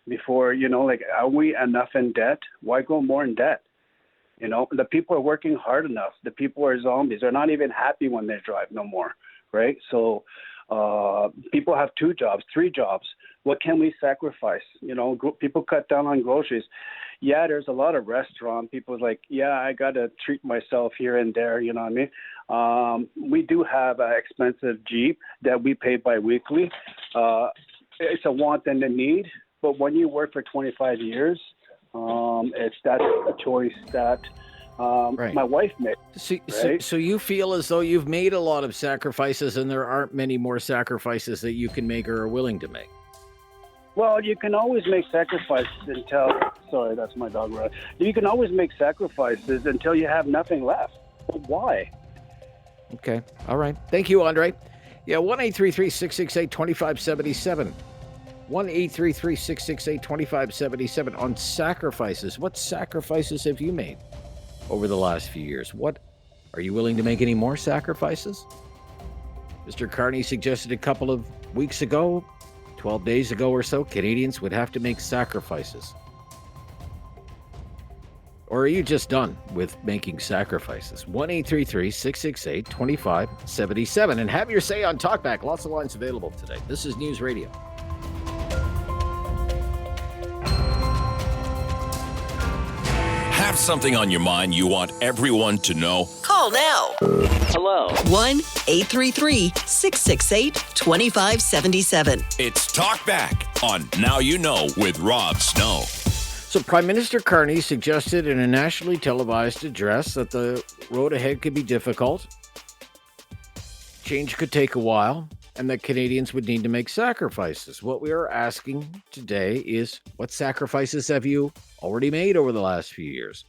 before, are we enough in debt? Why go more in debt? The people are working hard enough. The people are zombies. They're not even happy when they drive no more, right? So people have 2 jobs, 3 jobs. What can we sacrifice? People cut down on groceries. Yeah, there's a lot of restaurant. People's like, yeah, I got to treat myself here and there. You know what I mean? We do have an expensive Jeep that we pay biweekly. It's a want and a need. But when you work for 25 years, that's a choice that my wife made. So you feel as though you've made a lot of sacrifices and there aren't many more sacrifices that you can make or are willing to make? Well, you can always make sacrifices until... Sorry, that's my dog. You can always make sacrifices until you have nothing left. But why? Okay. All right. Thank you, Andre. Yeah, 1-833-668-2577. 1-833-668-2577 on sacrifices. What sacrifices have you made over the last few years? What are you willing to make any more sacrifices? Mr. Carney suggested a couple of weeks ago, 12 days ago or so, Canadians would have to make sacrifices. Or are you just done with making sacrifices? 1-833-668-2577 and have your say on Talkback. Lots of lines available today. This is News Radio. Have something on your mind you want everyone to know? Call now. Hello. 1-833-668-2577. It's Talkback on Now You Know with Rob Snow. So Prime Minister Carney suggested in a nationally televised address that the road ahead could be difficult, change could take a while, and that Canadians would need to make sacrifices. What we are asking today is, what sacrifices have you already made over the last few years?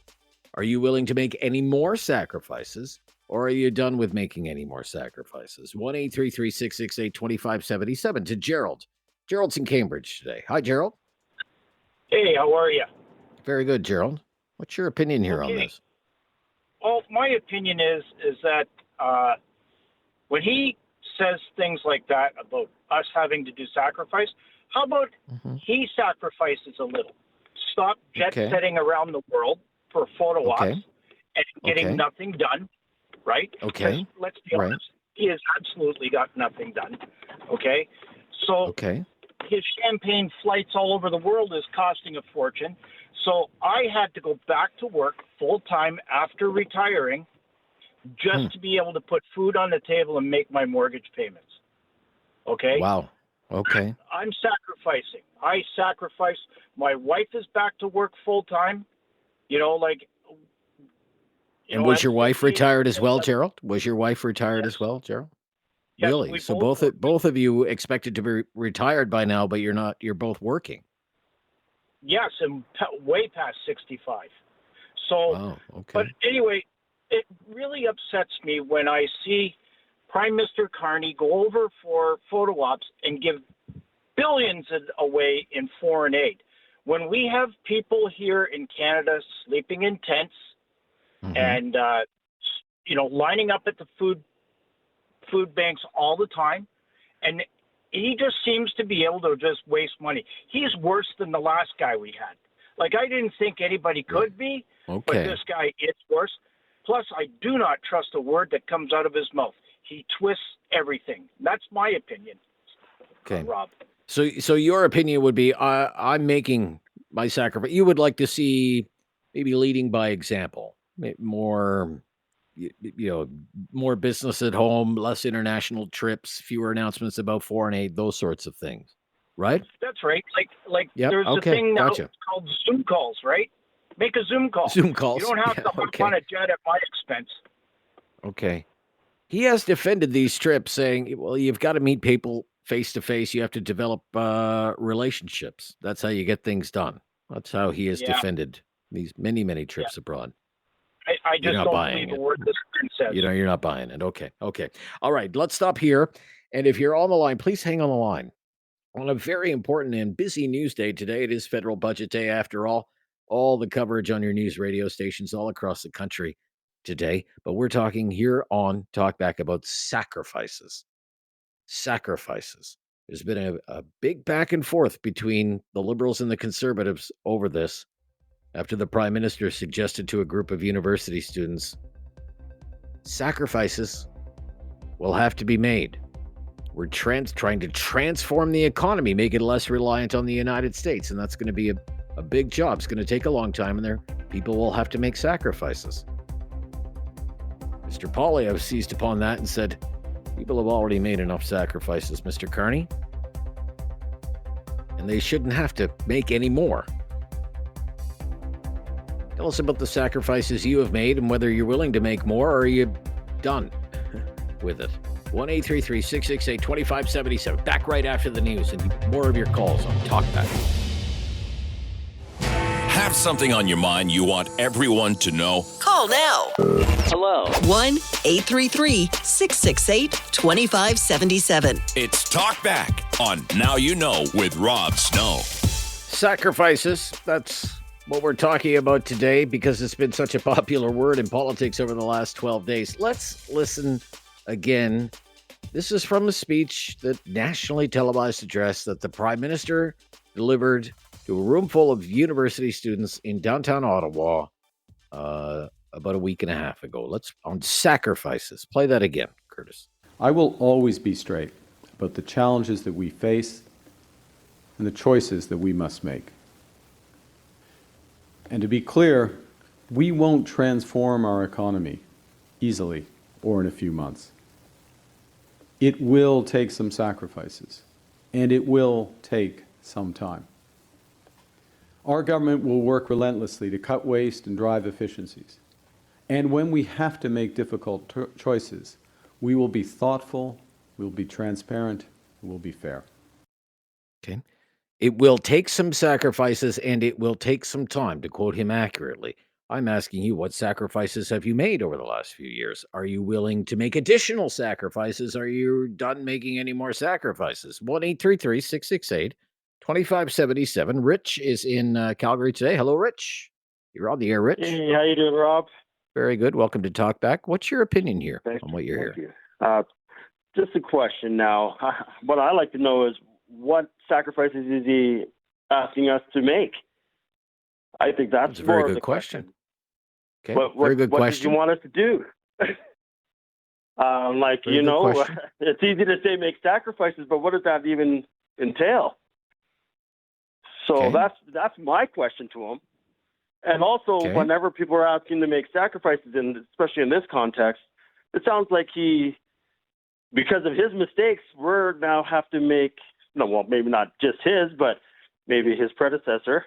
Are you willing to make any more sacrifices, or are you done with making any more sacrifices? 1-833-668-2577 to Gerald. Gerald's in Cambridge today. Hi, Gerald. Hey, how are you? Very good, Gerald. What's your opinion here on this? Well, my opinion is that when he says things like that about us having to do sacrifice, how about he sacrifices a little? Stop jet setting around the world for photo ops and getting nothing done, right? Okay. Let's be honest, he has absolutely got nothing done, okay? So his champagne flights all over the world is costing a fortune. So I had to go back to work full-time after retiring just to be able to put food on the table and make my mortgage payments. Okay? Wow. Okay. I'm sacrificing. I sacrifice. My wife is back to work full-time. And was your wife retired as well, Gerald? Was your wife retired as well, Gerald? Yes, really? So both of you expected to be retired by now, but you're not. You're both working. Yes, and way past 65. So, but anyway, it really upsets me when I see Prime Minister Carney go over for photo ops and give billions away in foreign aid. When we have people here in Canada sleeping in tents and, lining up at the food banks all the time, and he just seems to be able to just waste money. He's worse than the last guy we had. Like, I didn't think anybody could be, but this guy is worse. Plus, I do not trust a word that comes out of his mouth. He twists everything. That's my opinion, Rob. So your opinion would be, I'm making by sacrifice? You would like to see maybe leading by example, more, more business at home, less international trips, fewer announcements about foreign aid, those sorts of things, right? That's right. Like Yep. there's Okay. a thing now Gotcha. called Zoom calls, right? Make a Zoom call. Zoom calls. You don't have to hop on a jet at my expense. Okay. He has defended these trips, saying, well, you've got to meet people face to face. You have to develop relationships. That's how you get things done. That's how he has defended these many, many trips abroad. I just don't believe a word this man says. You're not buying it. Okay. All right. Let's stop here. And if you're on the line, please hang on the line. On a very important and busy news day today, it is federal budget day after all. All the coverage on your news radio stations all across the country today. But we're talking here on Talkback about sacrifices. Sacrifices. There's been a big back and forth between the Liberals and the Conservatives over this after the Prime Minister suggested to a group of university students, sacrifices will have to be made. We're trying to transform the economy, make it less reliant on the United States, and that's going to be a big job. It's going to take a long time, and people will have to make sacrifices. Mr. Poilievre seized upon that and said, people have already made enough sacrifices, Mr. Carney, and they shouldn't have to make any more. Tell us about the sacrifices you have made and whether you're willing to make more, or are you done with it? 1-833-668-2577. Back right after the news and more of your calls on Talkback. Have something on your mind you want everyone to know? Call now. Hello. 1-833-668-2577. It's Talkback on Now You Know with Rob Snow. Sacrifices. That's what we're talking about today because it's been such a popular word in politics over the last 12 days. Let's listen again. This is from a speech, the nationally televised address that the Prime Minister delivered to a room full of university students in downtown Ottawa about a week and a half ago. On sacrifices. Play that again, Curtis. I will always be straight about the challenges that we face and the choices that we must make. And to be clear, we won't transform our economy easily or in a few months. It will take some sacrifices, and it will take some time. Our government will work relentlessly to cut waste and drive efficiencies. And when we have to make difficult choices, we will be thoughtful, we'll be transparent, and we'll be fair. Okay. It will take some sacrifices and it will take some time, to quote him accurately. I'm asking you, what sacrifices have you made over the last few years? Are you willing to make additional sacrifices? Are you done making any more sacrifices? 1-833-668-2577. Rich is in Calgary today. Hello, Rich. You're on the air, Rich. Hey, how you doing, Rob? Very good. Welcome to Talkback. What's your opinion here on what you're hearing? Just a question now. What I like to know is, what sacrifices is he asking us to make? I think that's a very more good of the question. Okay, Very good question. What does he want us to do? Very good question. It's easy to say make sacrifices, but what does that even entail? So that's my question to him. And also, whenever people are asking to make sacrifices, and especially in this context, it sounds like because of his mistakes, we're now have to make, maybe not just his, but maybe his predecessor.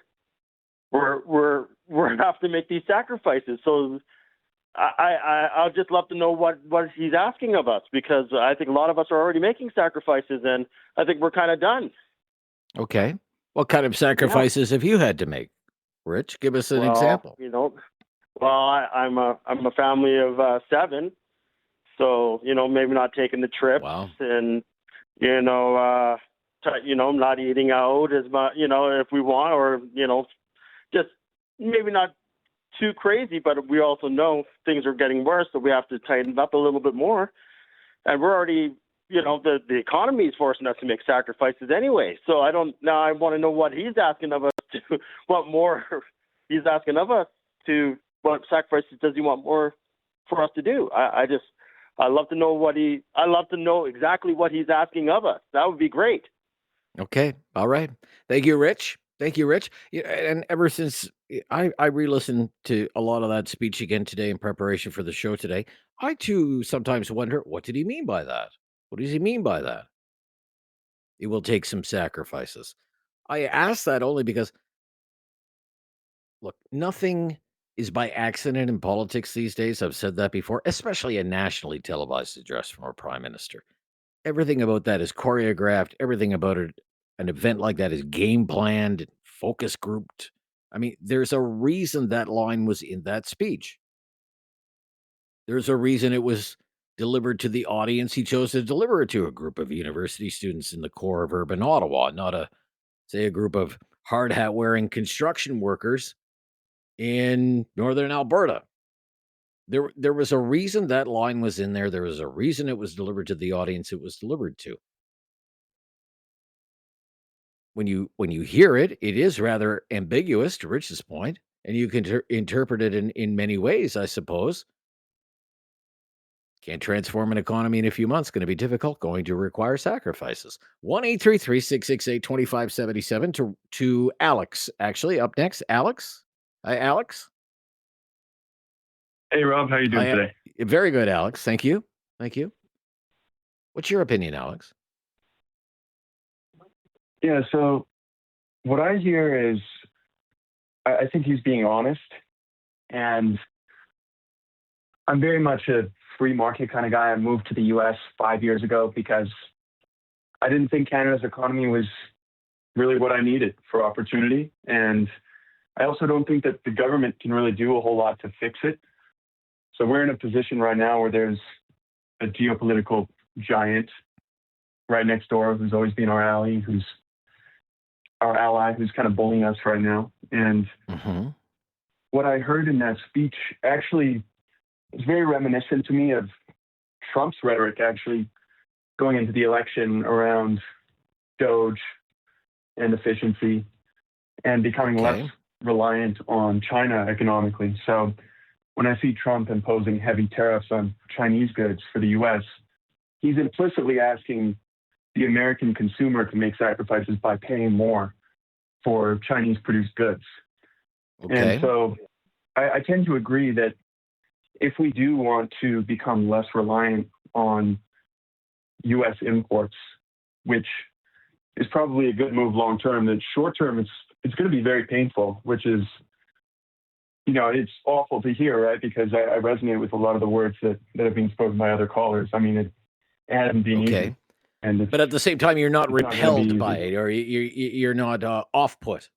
We're have to make these sacrifices. So I'd just love to know what he's asking of us, because I think a lot of us are already making sacrifices, and I think we're kind of done. Okay. What kind of sacrifices have you had to make, Rich? Give us an example. I'm a family of 7, so maybe not taking the trips, and not eating out as much, if we want, or just maybe not too crazy, but we also know things are getting worse, so we have to tighten up a little bit more. And we're already, the economy is forcing us to make sacrifices anyway. So I want to know what he's asking of us to, what more he's asking of us to, what sacrifices does he want more for us to do? I love to know exactly what he's asking of us. That would be great. Okay. All right. Thank you, Rich. Thank you, Rich. Yeah, and ever since I re-listened to a lot of that speech again today in preparation for the show today, I too sometimes wonder, what did he mean by that? What does he mean by that? It will take some sacrifices. I ask that only because, look, nothing is by accident in politics these days. I've said that before, especially a nationally televised address from our prime minister. Everything about that is choreographed. Everything about it, an event like that is game planned, focus grouped. I mean, there's a reason that line was in that speech. There's a reason it was delivered to the audience he chose to deliver it to, a group of university students in the core of urban Ottawa, not a group of hard hat wearing construction workers in northern Alberta. There was a reason that line was in there. There was a reason it was delivered to the audience it was delivered to. When you hear it, it is rather ambiguous, to Rich's point, and you can interpret it in many ways, I suppose. Can't transform an economy in a few months. Going to be difficult. Going to require sacrifices. 1-833-668-2577 to Alex. Actually, up next, Alex. Hi, Alex. Hey, Rob. How you doing today? Very good, Alex. Thank you. Thank you. What's your opinion, Alex? Yeah, so what I hear is I think he's being honest, and I'm very much a free market kind of guy. I moved to the U.S. 5 years ago because I didn't think Canada's economy was really what I needed for opportunity, and I also don't think that the government can really do a whole lot to fix it. So we're in a position right now where there's a geopolitical giant right next door who's always been our ally, who's kind of bullying us right now. And what I heard in that speech actually is very reminiscent to me of Trump's rhetoric actually going into the election around Doge and efficiency and becoming less reliant on China economically. So when I see Trump imposing heavy tariffs on Chinese goods for the U.S., he's implicitly asking the American consumer to make sacrifices by paying more for Chinese-produced goods. And so I tend to agree that if we do want to become less reliant on U.S. imports, which is probably a good move long-term, then short-term it's going to be very painful, which is, you know, it's awful to hear, right? Because I resonate with a lot of the words that have been spoken by other callers. I mean, it hasn't been easy. But at the same time, you're not repelled by it, or you're not off-put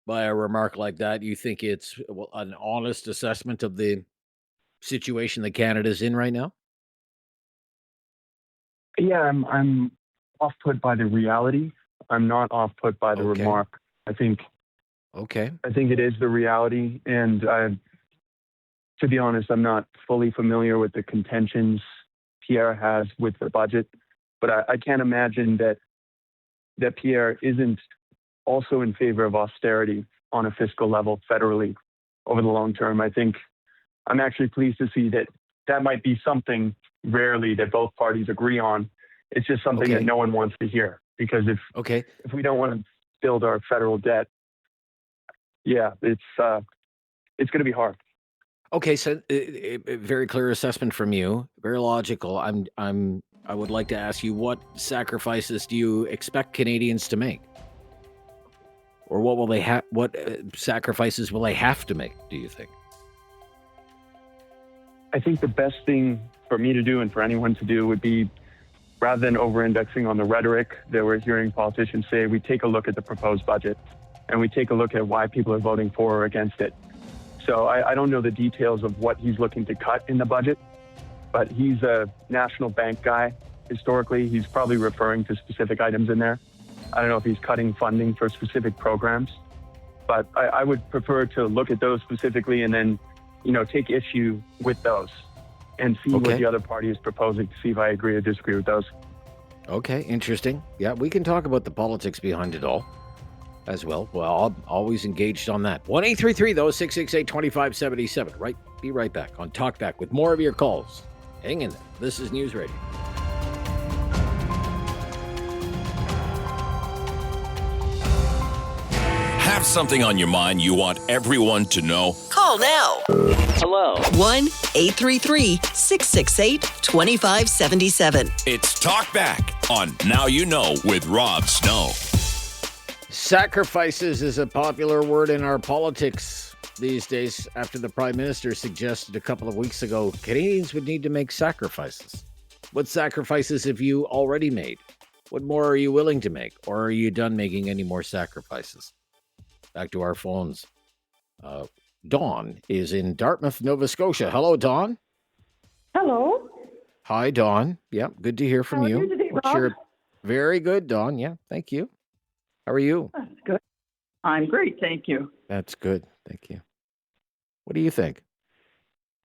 by a remark like that. You think it's an honest assessment of the situation that Canada's in right now? Yeah, I'm off-put by the reality. I'm not off-put by the remark. I think it is the reality, and to be honest, I'm not fully familiar with the contentions Pierre has with the budget. But I can't imagine that Pierre isn't also in favor of austerity on a fiscal level federally over the long term. I think I'm actually pleased to see that might be something rarely that both parties agree on. It's just something that no one wants to hear, because if we don't want to build our federal debt, it's going to be hard. Okay, so a very clear assessment from you, very logical. I would like to ask you, what sacrifices do you expect Canadians to make? Or what will they have? What sacrifices will they have to make, do you think? I think the best thing for me to do and for anyone to do would be, rather than over-indexing on the rhetoric that we're hearing politicians say, we take a look at the proposed budget and we take a look at why people are voting for or against it. So I don't know the details of what he's looking to cut in the budget, but he's a national bank guy. Historically, he's probably referring to specific items in there. I don't know if he's cutting funding for specific programs, but I would prefer to look at those specifically and then, take issue with those and see what the other party is proposing to see if I agree or disagree with those. Okay, interesting. Yeah, we can talk about the politics behind it all as well. Well, I'm always engaged on that. 1-833-668-2577. Right, be right back on Talkback with more of your calls. Hang in there. This is News Radio. Have something on your mind you want everyone to know? Call now. Hello. 1-833-668-2577. It's Talkback on Now You Know with Rob Snow. Sacrifices is a popular word in our politics these days after the Prime Minister suggested a couple of weeks ago Canadians would need to make sacrifices. What sacrifices have you already made? What more are you willing to make? Or are you done making any more sacrifices? Back to our phones. Dawn is in Dartmouth, Nova Scotia. Hello, Dawn. Hello. Hi, Dawn. Yeah, good to hear from How are you. you today, Rob? Very good, Dawn. Yeah, thank you. How are you? That's good. I'm great, thank you. That's good. Thank you. What do you think?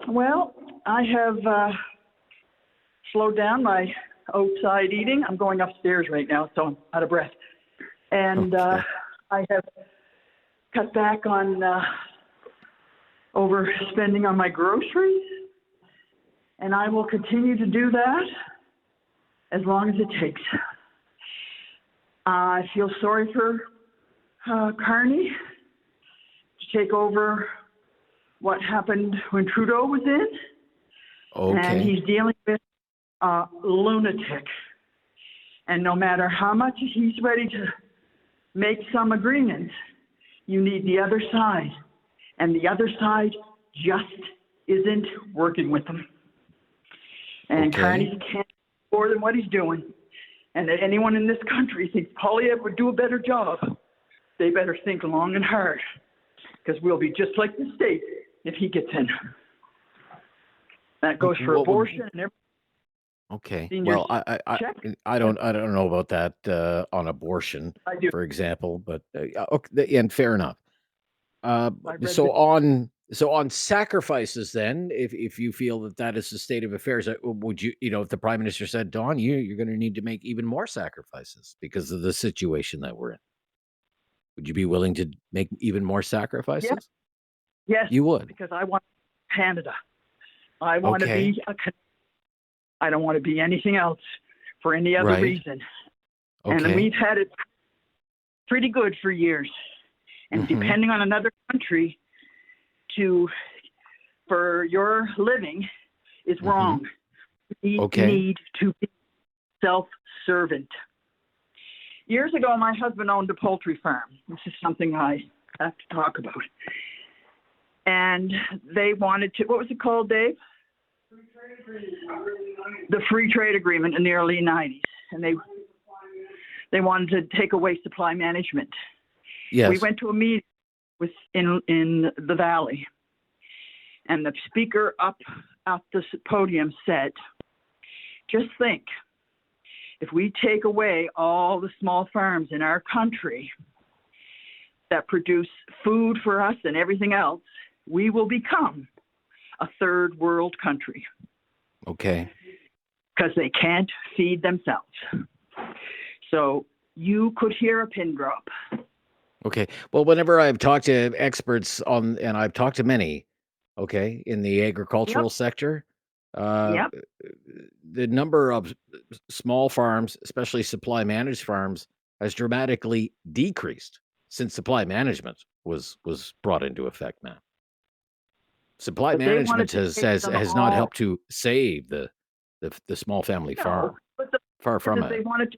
Well, I have slowed down my outside eating. I'm going upstairs right now, so I'm out of breath. And Okay. I have cut back on overspending on my groceries. And I will continue to do that as long as it takes. I feel sorry for Carney to take over what happened when Trudeau was in. Okay. And he's dealing with a lunatic. And no matter how much he's ready to make some agreements, you need the other side. And the other side just isn't working with them. And Okay. Carney can't do more than what he's doing. And if anyone in this country thinks Poilievre would do a better job, they better think long and hard. Because we'll be just like the States if he gets in. That goes for What would- abortion and everything. Okay. Seniors Well, check. I don't know about that on abortion, I do. for example, but okay, and fair enough. read So the- on sacrifices, then, if you feel that is the state of affairs, would you, if the Prime Minister said, Dawn, you're going to need to make even more sacrifices because of the situation that we're in, would you be willing to make even more sacrifices? Yes, You would. because I want Canada. I want Okay. to be I don't want to be anything else for any other Right. reason. Okay. And we've had it pretty good for years. And Mhm. depending on another country for your living is wrong. We Okay. need to be self-servant. Years ago, my husband owned a poultry farm. This is something I have to talk about. And they wanted to, what was it called, Dave? The free trade agreement in the early 90s. And they wanted to take away supply management. Yes. We went to a meeting in the Valley. And the speaker up at the podium said, just think, if we take away all the small farms in our country that produce food for us and everything else, we will become a third world country Okay. because they can't feed themselves. So you could hear a pin drop. Okay. Well, whenever I've talked to experts and I've talked to many, okay, in the agricultural sector, Yep. the number of small farms, especially supply managed farms, has dramatically decreased since supply management was brought into effect now. Supply But they wanted management to take has them not all. helped to save the small family farm. But the Far from they it. wanted to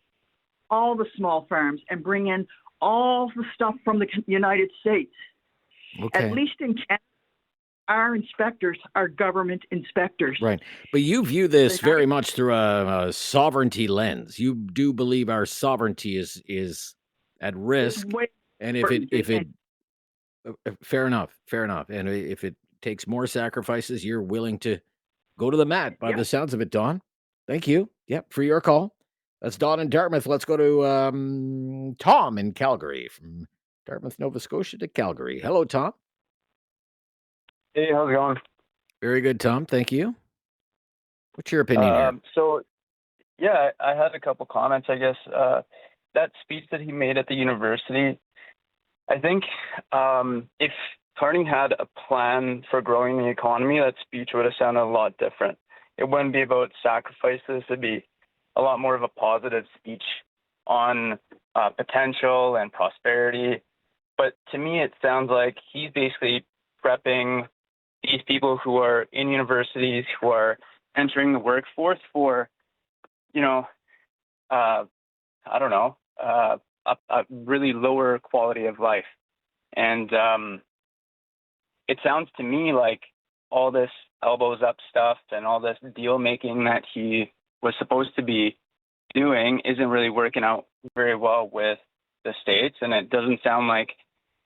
all the small farms and bring in all the stuff from the United States. Okay. At least in Canada, our inspectors are government inspectors. Right. But you view this very much through a sovereignty lens. You do believe our sovereignty is at risk. And if it fair enough. And if it takes more sacrifices, you're willing to go to the mat by the sounds of it, Dawn. Thank you. Yep, for your call. That's Dawn in Dartmouth. Let's go to Tom in Calgary, from Dartmouth, Nova Scotia to Calgary. Hello, Tom. Hey, how's it going? Very good, Tom. Thank you. What's your opinion here? So, yeah, I had a couple comments, I guess. That speech that he made at the university, I think if Carney had a plan for growing the economy, that speech would have sounded a lot different. It wouldn't be about sacrifices. It'd be a lot more of a positive speech on potential and prosperity. But to me, it sounds like he's basically prepping these people who are in universities, who are entering the workforce for, I don't know, a really lower quality of life. And it sounds to me like all this elbows up stuff and all this deal making that he was supposed to be doing isn't really working out very well with the States. And it doesn't sound like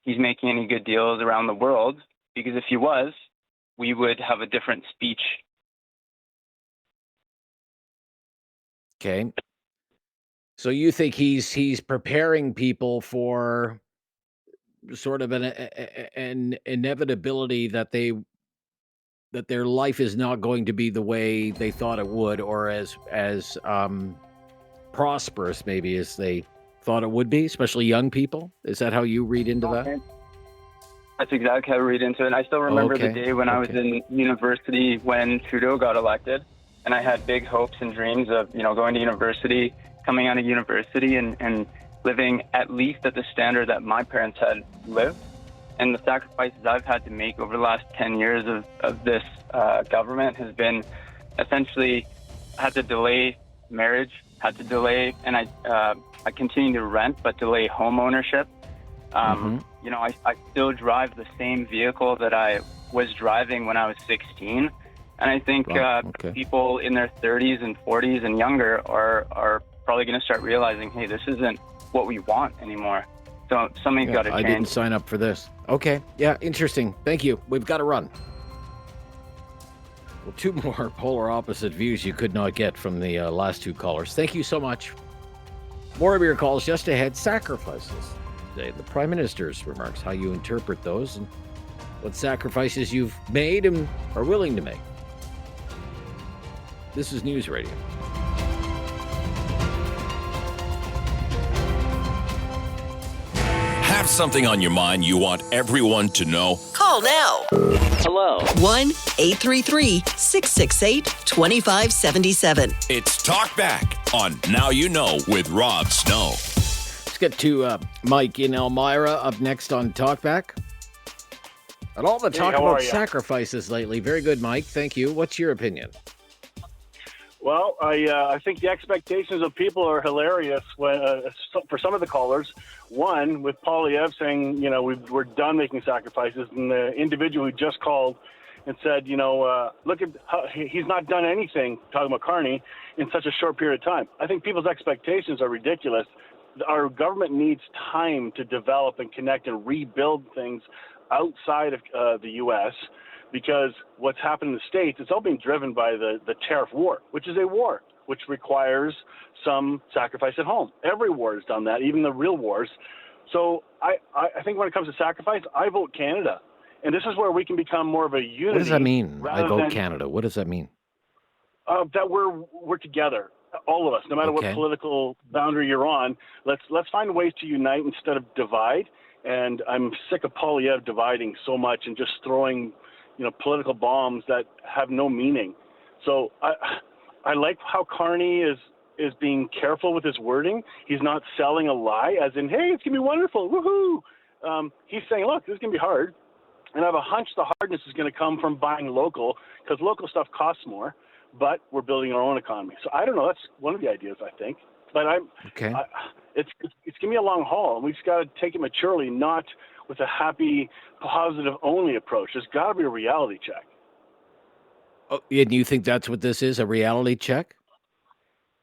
he's making any good deals around the world, because if he was, we would have a different speech. Okay. So you think he's preparing people for sort of an inevitability that their life is not going to be the way they thought it would, or as prosperous maybe as they thought it would be, especially young people? Is that how you read into that? That's exactly how I read into it. And I still remember the day when I was in university when Trudeau got elected, and I had big hopes and dreams of, going to university, coming out of university and living at least at the standard that my parents had lived. And the sacrifices I've had to make over the last 10 years of this government has been essentially had to delay marriage, had to delay, and I continue to rent, but delay home ownership. I still drive the same vehicle that I was driving when I was 16. And I think people in their 30s and 40s and younger are probably going to start realizing, hey, this isn't what we want anymore. So something's got to change. I didn't sign up for this. Okay. Yeah, interesting. Thank you. We've got to run. Well, two more polar opposite views you could not get from the last two callers. Thank you so much. More of your calls just ahead. Sacrifices. Today, the Prime Minister's remarks, how you interpret those and what sacrifices you've made and are willing to make. This is News Radio. Have something on your mind you want everyone to know? Call now. Hello. 1-833-668-2577. It's Talkback on Now You Know with Rob Snow. Let's get to Mike in Elmira up next on Talkback. And all the talk about sacrifices lately. Very good, Mike. Thank you. What's your opinion? Well, I think the expectations of people are hilarious when, for some of the callers. One, with Poilievre saying, we're done making sacrifices, and the individual who just called and said, look at how he's not done anything, talking about Carney, in such a short period of time. I think people's expectations are ridiculous. Our government needs time to develop and connect and rebuild things outside of the U.S., because what's happened in the States, it's all being driven by the tariff war, which is a war, which requires some sacrifice at home. Every war has done that, even the real wars. So I think when it comes to sacrifice, I vote Canada. And this is where we can become more of a unity. What does that mean? I vote Canada. What does that mean? That we're together, all of us, no matter what political boundary you're on. Let's find ways to unite instead of divide. And I'm sick of Poilievre dividing so much and just throwing political bombs that have no meaning. So I like how Carney is being careful with his wording. He's not selling a lie, as in, hey, it's going to be wonderful, woohoo. He's saying, look, this is going to be hard. And I have a hunch the hardness is going to come from buying local, because local stuff costs more, but we're building our own economy. So I don't know. That's one of the ideas, I think. But it's going to be a long haul, and we've just got to take it maturely, not with a happy, positive-only approach. There's got to be a reality check. Oh, and you think that's what this is, a reality check?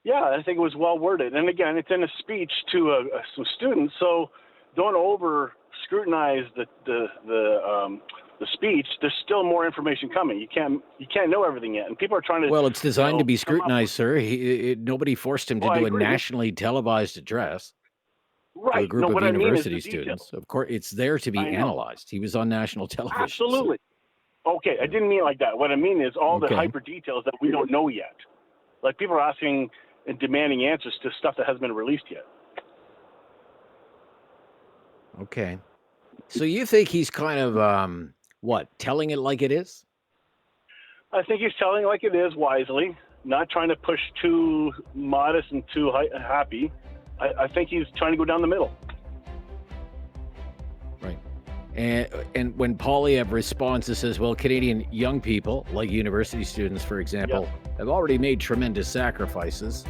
Yeah, I think it was well worded. And again, it's in a speech to some students, so don't over-scrutinize the speech. There's still more information coming. You can't know everything yet, and people are trying to. Well, it's designed to be scrutinized, sir. Nobody forced him to do a nationally televised address. Right. To a group of university students. Of course, it's there to be analyzed. He was on national television. Absolutely. So. Okay, I didn't mean it like that. What I mean is all the hyper details that we don't know yet. Like people are asking and demanding answers to stuff that hasn't been released yet. Okay. So you think he's kind of, telling it like it is? I think he's telling it like it is wisely, not trying to push too modest and too happy. I think he's trying to go down the middle. And when Poilievre responds and says, well, Canadian young people, like university students, for example, have already made tremendous sacrifices,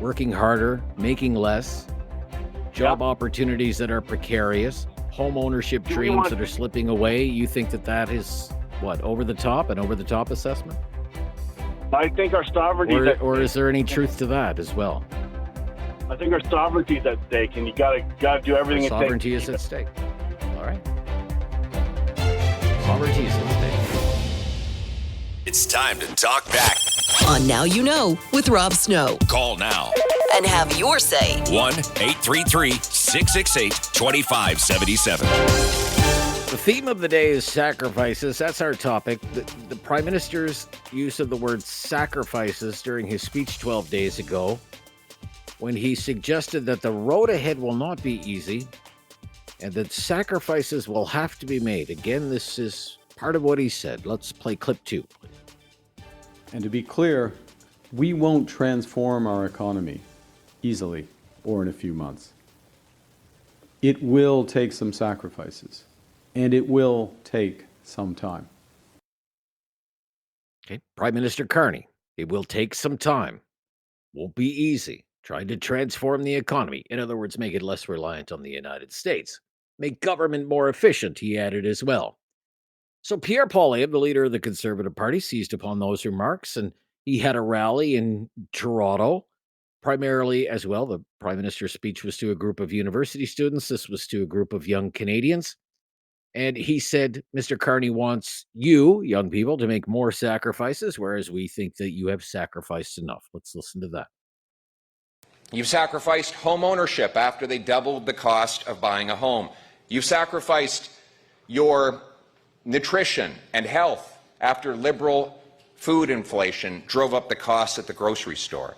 working harder, making less, job opportunities that are precarious, home ownership dreams that are slipping away. You think that is, what, over the top, an over-the-top assessment? I think our sovereignty or is there any truth to that as well? I think our sovereignty is at stake, and you gotta do everything. Our sovereignty is at stake. All right. Sovereignty is at stake. It's time to talk back. On Now You Know with Rob Snow. Call now. And have your say. 1-833-668-2577. The theme of the day is sacrifices. That's our topic. The Prime Minister's use of the word sacrifices during his speech 12 days ago, when he suggested that the road ahead will not be easy and that sacrifices will have to be made. Again, this is part of what he said. Let's play clip 2. And to be clear, we won't transform our economy easily or in a few months. It will take some sacrifices, and it will take some time. Okay, Prime Minister Carney, it will take some time. Won't be easy. Trying to transform the economy. In other words, make it less reliant on the United States. Make government more efficient, he added as well. So Pierre Poilievre, the leader of the Conservative Party, seized upon those remarks, and he had a rally in Toronto, primarily as well. The Prime Minister's speech was to a group of university students. This was to a group of young Canadians. And he said, Mr. Carney wants you, young people, to make more sacrifices, whereas we think that you have sacrificed enough. Let's listen to that. You've sacrificed home ownership after they doubled the cost of buying a home. You've sacrificed your nutrition and health after liberal food inflation drove up the costs at the grocery store.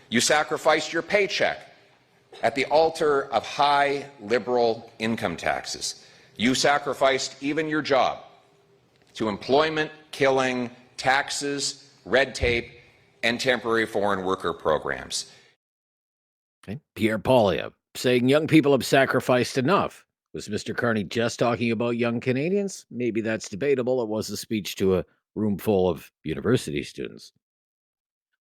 You sacrificed your paycheck at the altar of high liberal income taxes. You sacrificed even your job to employment-killing taxes, red tape, and temporary foreign worker programs. Okay. Pierre Poilievre saying young people have sacrificed enough. Was Mr. Carney just talking about young Canadians? Maybe that's debatable. It was a speech to a room full of university students.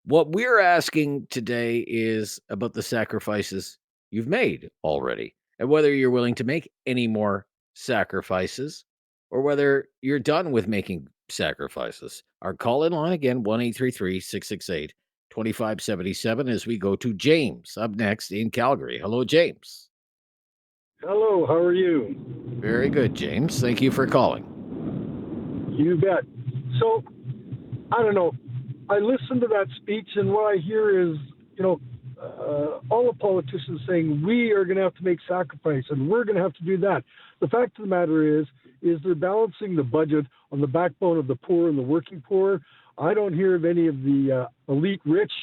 What we're asking today is about the sacrifices you've made already, and whether you're willing to make any more sacrifices or whether you're done with making sacrifices. Our call-in line again, 1-833-668-2577, as we go to James up next in Calgary. Hello, James. Hello, how are you? Very good, James. Thank you for calling. You bet. So, I don't know. I listened to that speech, and what I hear is, all the politicians saying we are going to have to make sacrifice and we're going to have to do that. The fact of the matter is they're balancing the budget on the backbone of the poor and the working poor. I don't hear of any of the elite rich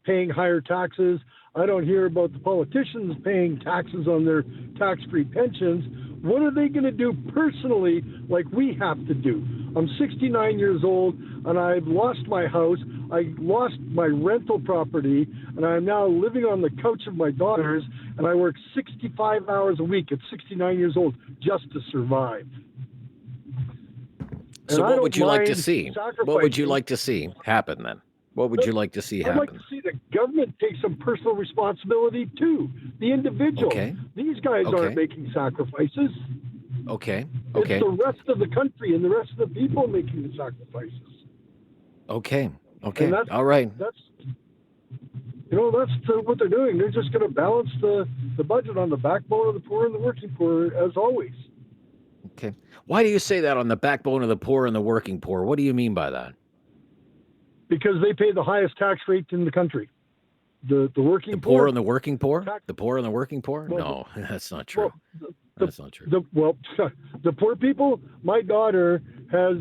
paying higher taxes. I don't hear about the politicians paying taxes on their tax-free pensions. What are they going to do personally like we have to do? I'm 69 years old, and I've lost my house. I lost my rental property, and I'm now living on the couch of my daughters, and I work 65 hours a week at 69 years old just to survive. So what would you like to see? What would you like to see happen then? What would you like to see happen? I'd like to see the government take some personal responsibility too. The individual. Okay. These guys aren't making sacrifices. Okay. It's the rest of the country and the rest of the people making the sacrifices. Okay. All right. That's what they're doing. They're just going to balance the budget on the backbone of the poor and the working poor, as always. Okay. Why do you say that, on the backbone of the poor and the working poor? What do you mean by that? Because they pay the highest tax rate in the country. The working poor and the working poor? The poor and the working poor? No, that's not true. That's not true. The poor people, my daughter has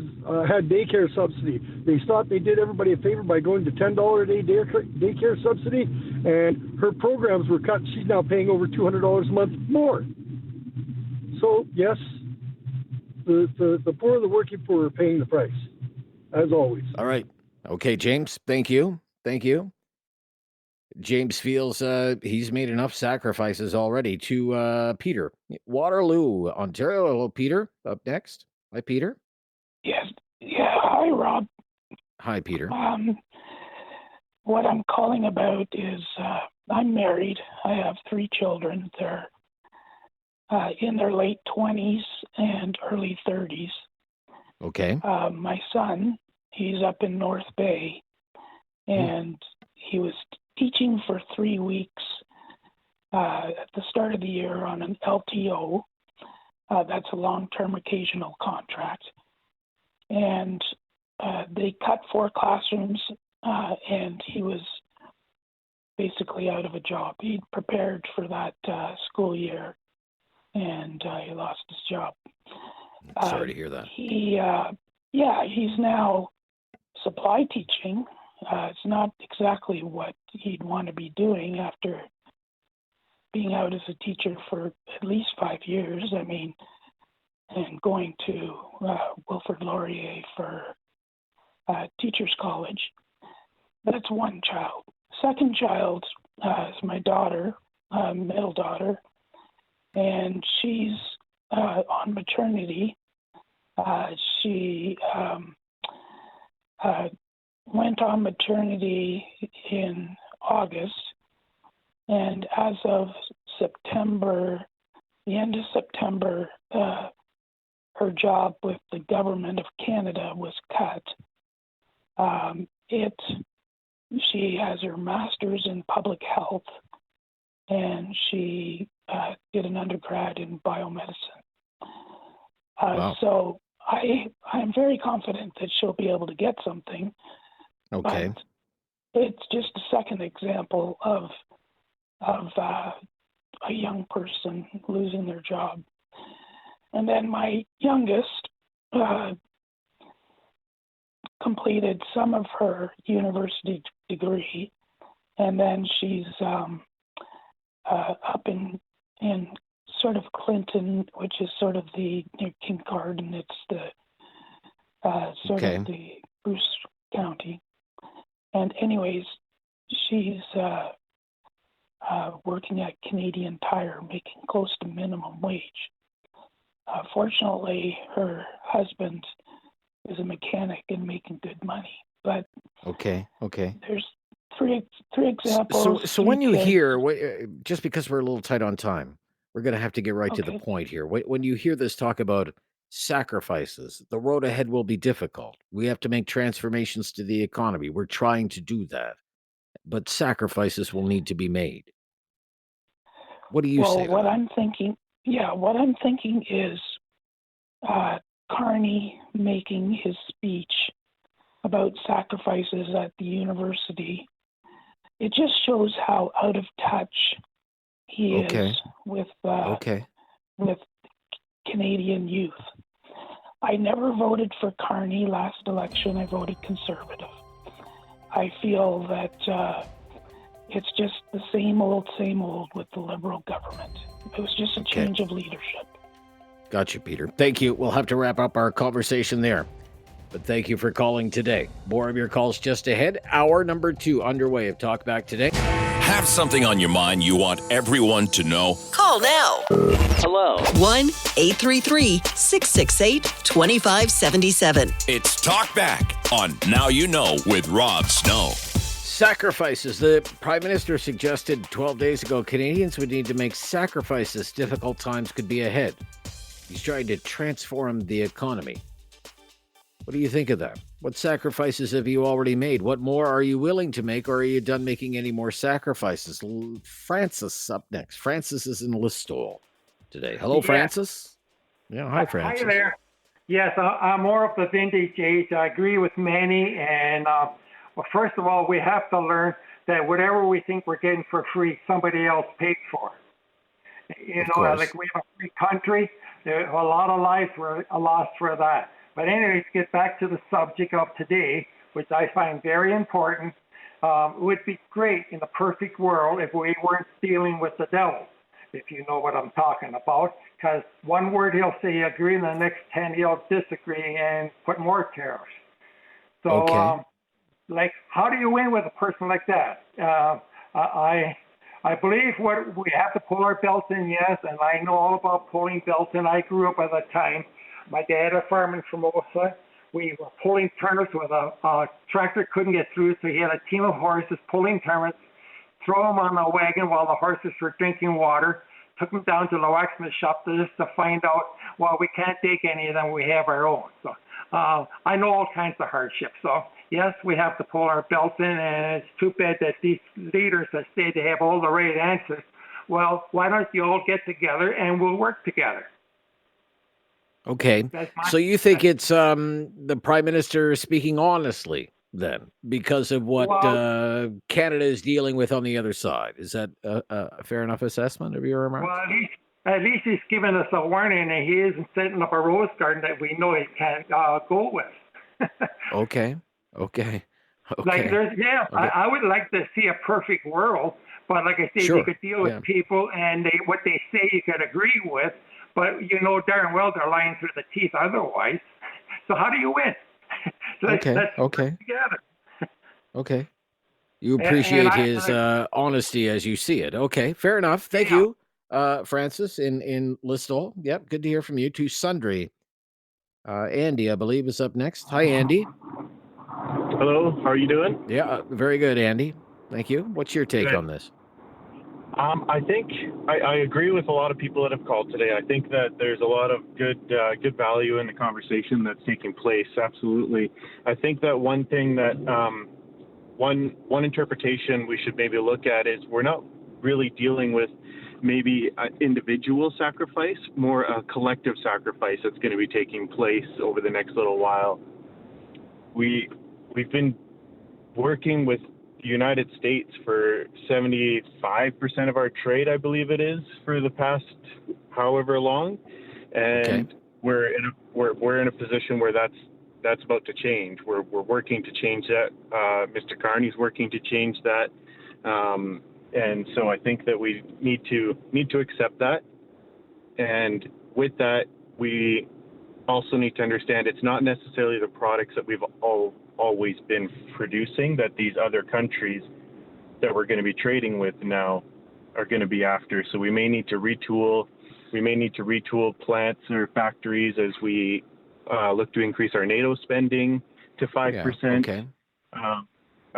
had daycare subsidy. They did everybody a favor by going to $10 a day daycare subsidy, and her programs were cut. She's now paying over $200 a month more. So, yes, the poor and the working poor are paying the price, as always. All right. Okay, James, thank you. James feels he's made enough sacrifices already. To Peter, Waterloo, Ontario. Hello, Peter. Up next. Hi, Peter. Yes. Yeah. Hi, Rob. Hi, Peter. What I'm calling about is I'm married. I have 3 children. They're in their late 20s and early 30s. Okay. My son, he's up in North Bay, and he was teaching for 3 weeks at the start of the year on an LTO. That's a long-term occasional contract. And they cut 4 classrooms, and he was basically out of a job. He'd prepared for that school year, and he lost his job. Sorry to hear that. He's now supply teaching. It's not exactly what he'd want to be doing after being out as a teacher for at least 5 years. I mean, and going to Wilfrid Laurier for Teachers College. That's one child. Second child is my daughter, middle daughter, and she's on maternity. She went on maternity in August, and as of September, the end of September, her job with the government of Canada was cut. She has her master's in public health, and she did an undergrad in biomedicine. Wow. So I'm very confident that she'll be able to get something. Okay. But it's just a second example of a young person losing their job. And then my youngest completed some of her university degree, and then she's up in sort of Clinton, which is sort of near Kincardine. It's the sort of the Bruce County. And anyways, she's working at Canadian Tire, making close to minimum wage. Fortunately, her husband is a mechanic and making good money. But Okay. there's three examples. So when you hear, just because we're a little tight on time, we're going to have to get right to the point here. When you hear this talk about sacrifices, the road ahead will be difficult. We have to make transformations to the economy. We're trying to do that, but sacrifices will need to be made. What do you say to what that? I'm thinking is Carney making his speech about sacrifices at the university. It just shows how out of touch he is with Canadian youth. I never voted for Carney last election. I voted Conservative. I feel that it's just the same old with the Liberal government. It was just a change of leadership. Gotcha, Peter. Thank you. We'll have to wrap up our conversation there. But thank you for calling today. More of your calls just ahead. Hour number 2 underway of Talkback today. Have something on your mind you want everyone to know? Call now. Hello. 1-833-668-2577. It's Talkback on Now You Know with Rob Snow. Sacrifices. The Prime Minister suggested 12 days ago Canadians would need to make sacrifices. Difficult times could be ahead. He's trying to transform the economy. What do you think of that? What sacrifices have you already made? What more are you willing to make, or are you done making any more sacrifices? Francis up next. Francis is in Listowel today. Hello, Francis. Yeah, hi, Francis. Hi there. Yes, I'm more of the vintage age. I agree with many. And well, first of all, we have to learn that whatever we think we're getting for free, somebody else paid for. You know, like we have a free country. There are a lot of lives were lost for that. But anyways, get back to the subject of today, which I find very important. It would be great in the perfect world if we weren't dealing with the devil, if you know what I'm talking about. Because one word he'll say you agree, and the next 10 he'll disagree and put more tariffs. So, like, how do you win with a person like that? I believe what we have to pull our belts in, yes, and I know all about pulling belts, and I grew up at the time. My dad had a farm in Formosa. We were pulling turnips with a tractor couldn't get through, so he had a team of horses pulling turnips, throw them on a wagon while the horses were drinking water, took them down to the locksmith shop just to find out, well, we can't take any of them, we have our own. So I know all kinds of hardships. So yes, we have to pull our belts in, and it's too bad that these leaders that say they have all the right answers. Well, why don't you all get together and we'll work together? Okay. So you think it's the Prime Minister speaking honestly then, because of what Canada is dealing with on the other side? Is that a fair enough assessment of your remarks? Well, at least he's given us a warning, and he isn't setting up a rose garden that we know he can't go with. Okay. Like I would like to see a perfect world, but like I say, you could deal with people, and what they say you could agree with, but you know darn well they're lying through the teeth otherwise. So how do you win? Let's work together. Okay. You appreciate his honesty as you see it. Okay, fair enough. Thank you, Francis in Listowel. Yep, good to hear from you. To Sundre. Andy, I believe, is up next. Hi, Andy. Hello, how are you doing? Yeah, very good, Andy. Thank you. What's your take on this? I think I agree with a lot of people that have called today. I think that there's a lot of good value in the conversation that's taking place. Absolutely. I think that one thing that one interpretation we should maybe look at is we're not really dealing with maybe an individual sacrifice, more a collective sacrifice that's going to be taking place over the next little while. We've been working with the United States for 75% of our trade, I believe it is, for the past however long, and we're in a position where that's about to change. We're working to change that. Mr. Carney's working to change that, and so I think that we need to accept that. And with that, we also need to understand it's not necessarily the products that we've always been producing that these other countries that we're going to be trading with now are going to be after. So we may need to retool. We may need to retool plants or factories as we look to increase our NATO spending to 5%. Okay. I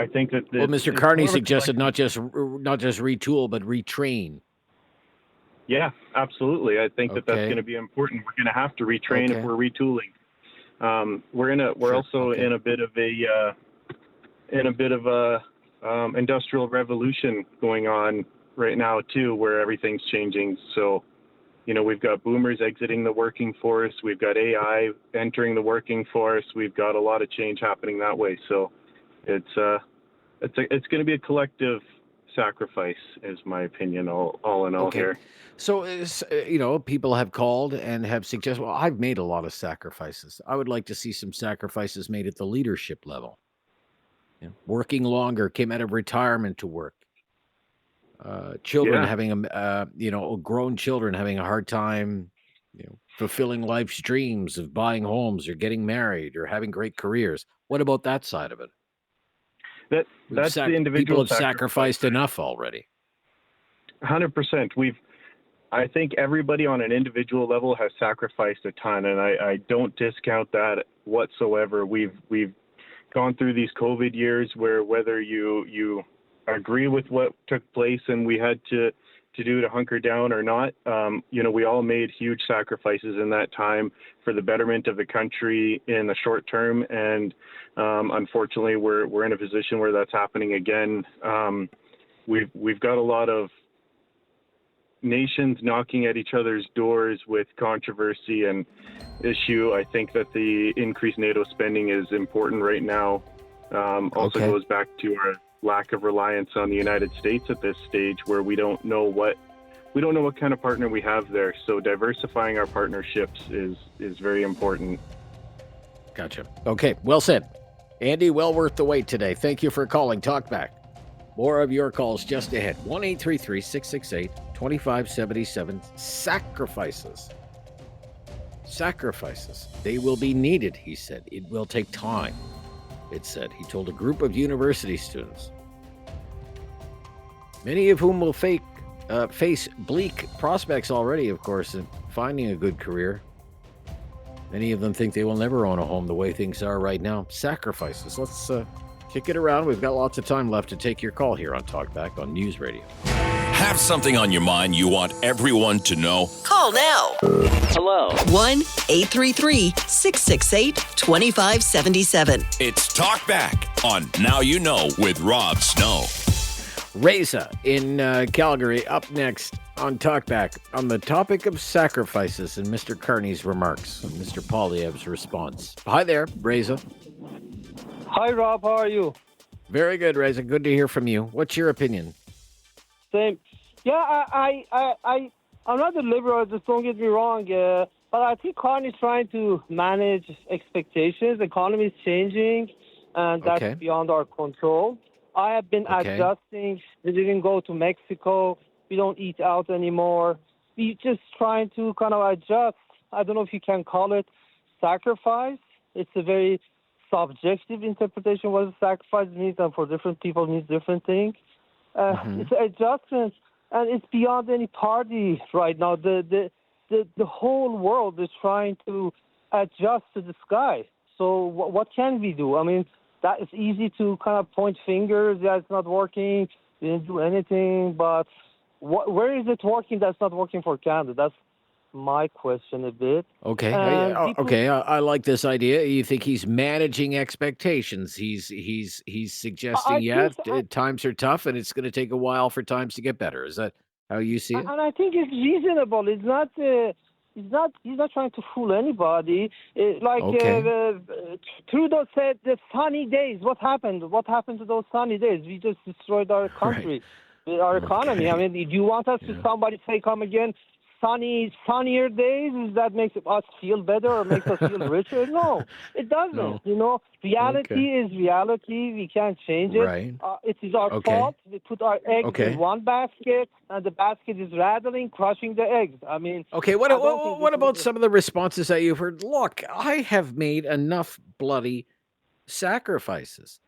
think that Mr. Carney suggested not just retool but retrain. Yeah, absolutely. I think that that's going to be important. We're going to have to retrain if we're retooling. We're also in a bit of a industrial revolution going on right now too, where everything's changing. So, you know, we've got boomers exiting the working force. We've got AI entering the working force. We've got a lot of change happening that way. So, it's going to be a collective sacrifice, is my opinion. All in all here. So, you know, people have called and have suggested, well, I've made a lot of sacrifices. I would like to see some sacrifices made at the leadership level. You know, working longer, came out of retirement to work. Children having grown children having a hard time, you know, fulfilling life's dreams of buying homes or getting married or having great careers. What about that side of it? That's the individual. People have sacrificed enough already. 100%. I think everybody on an individual level has sacrificed a ton, and I don't discount that whatsoever. We've gone through these COVID years where whether you agree with what took place and we had to do to hunker down or not, you know, we all made huge sacrifices in that time for the betterment of the country in the short term, and unfortunately we're in a position where that's happening again. We've got a lot of nations knocking at each other's doors with controversy and issue. I think that the increased NATO spending is important right now. Also goes back to our lack of reliance on the United States at this stage, where we don't know what kind of partner we have there. So diversifying our partnerships is very important. Gotcha. Okay, well said. Andy, well worth the wait today. Thank you for calling Talkback. More of your calls just ahead. 1-833-668-2577. Sacrifices. They will be needed, he said. It will take time, it said. He told a group of university students. Many of whom will face bleak prospects already, of course, in finding a good career. Many of them think they will never own a home the way things are right now. Sacrifices. Let's kick it around. We've got lots of time left to take your call here on Talkback on News Radio. Have something on your mind you want everyone to know? Call now. Hello. 1-833-668-2577. It's Talkback on Now You Know with Rob Snow. Reza in Calgary up next on Talkback on the topic of sacrifices and Mr. Carney's remarks and Mr. Poilievre's response. Hi there, Reza. Hi, Rob. How are you? Very good, Reza. Good to hear from you. What's your opinion? Same. Yeah, I'm not a liberal. Just don't get me wrong. But I think Carney's trying to manage expectations. The economy is changing, and that's beyond our control. I have been adjusting. We didn't go to Mexico. We don't eat out anymore. We're just trying to kind of adjust. I don't know if you can call it sacrifice. It's a very subjective interpretation what sacrifice means, and for different people means different things. It's adjustments, and it's beyond any party right now. The whole world is trying to adjust to the sky. So what can we do? I mean, that is easy to kind of point fingers. Yeah, it's not working. We didn't do anything. But where is it working that's not working for Canada? That's my question a bit. Okay. I like this idea. You think he's managing expectations? He's suggesting, times are tough, and it's going to take a while for times to get better. Is that how you see it? And I think it's reasonable. It's not. He's not trying to fool anybody. Trudeau said the sunny days. What happened? What happened to those sunny days? We just destroyed our country, our economy. I mean, do you want us to somebody say come again? Sunnier days? That makes us feel better or makes us feel richer? No, it doesn't. No. You know, reality is reality. We can't change it. Right. It is our fault. We put our eggs in one basket, and the basket is rattling, crushing the eggs. I mean, what about some of the responses that you've heard? Look, I have made enough bloody sacrifices.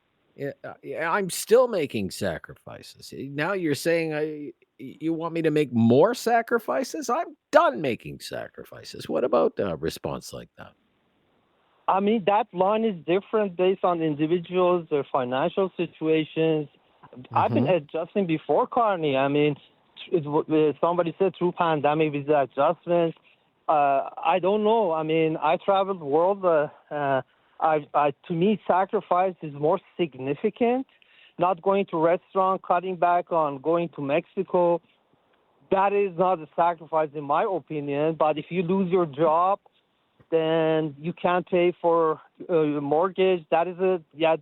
I'm still making sacrifices. Now you're saying you want me to make more sacrifices? I'm done making sacrifices. What about a response like that? I mean, that line is different based on individuals, their financial situations. I've been adjusting before Carney. I mean, somebody said through pandemic with the adjustments. I don't know. I mean, I traveled the world. To me, sacrifice is more significant. Not going to restaurant, cutting back on going to Mexico, that is not a sacrifice in my opinion. But if you lose your job, then you can't pay for your mortgage. That is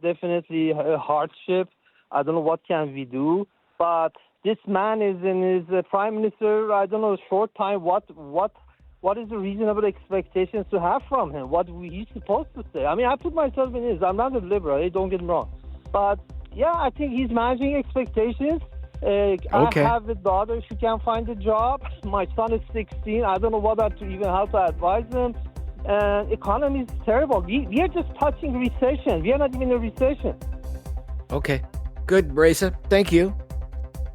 definitely a hardship. I don't know what can we do. But this man is in his prime minister, I don't know, short time. What is the reasonable expectations to have from him? What he's supposed to say? I mean, I put myself in his. I'm not a liberal, don't get me wrong. But, yeah, I think he's managing expectations. I have a daughter. She can't find a job. My son is 16. I don't know how to advise him. Economy is terrible. We are just touching recession. We are not even in a recession. Okay. Good, Reza. Thank you.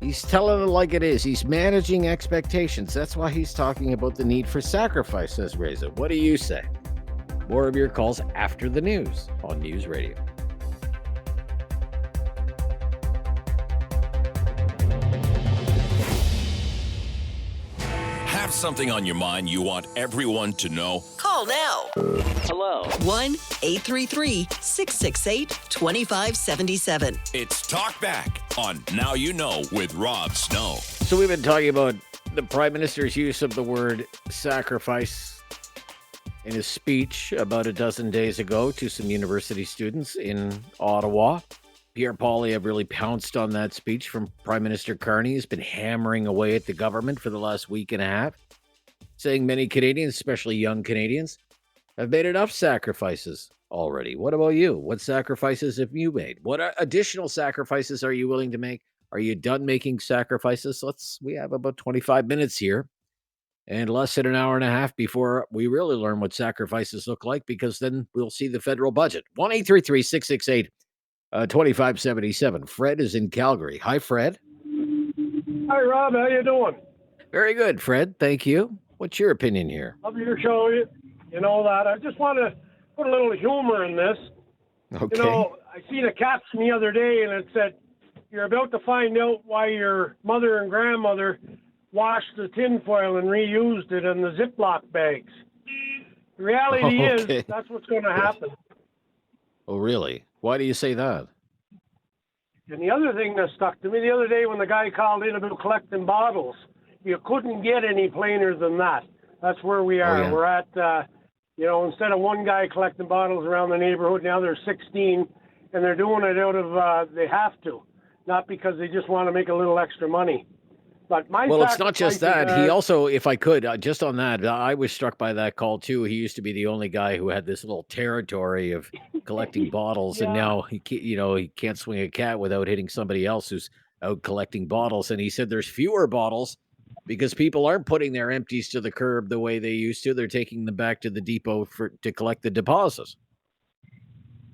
He's telling it like it is. He's managing expectations. That's why he's talking about the need for sacrifice, says Reza. What do you say? More of your calls after the news on News Radio. Have something on your mind you want everyone to know? Call now. Hello. 1-833-668-2577. It's Talkback on Now You Know with Rob Snow. So we've been talking about the Prime Minister's use of the word sacrifice in his speech about a dozen days ago to some university students in Ottawa. Pierre Poilievre really pounced on that speech from Prime Minister Carney. He's been hammering away at the government for the last week and a half, saying many Canadians, especially young Canadians, have made enough sacrifices already. What about you? What sacrifices have you made? What additional sacrifices are you willing to make? Are you done making sacrifices? We have about 25 minutes here and less than an hour and a half before we really learn what sacrifices look like, because then we'll see the federal budget. 1-833-668-2577. Fred is in Calgary. Hi, Fred. Hi, Rob. How you doing? Very good, Fred. Thank you. What's your opinion here? Love your show. You know that. I just want to put a little humor in this. Okay. You know, I seen a caption the other day, and it said, "You're about to find out why your mother and grandmother washed the tinfoil and reused it in the Ziploc bags." The reality is, that's what's going to happen. Oh, really? Why do you say that? And the other thing that stuck to me the other day when the guy called in about collecting bottles, you couldn't get any plainer than that. That's where we are. yeah. We're at, instead of one guy collecting bottles around the neighborhood, now there's 16, and they're doing it out of, they have to, not because they just want to make a little extra money. But well, it's not just that. He also, if I could, just on that, I was struck by that call too. He used to be the only guy who had this little territory of collecting bottles, and now he can't swing a cat without hitting somebody else who's out collecting bottles. And he said there's fewer bottles because people aren't putting their empties to the curb the way they used to. They're taking them back to the depot to collect the deposits.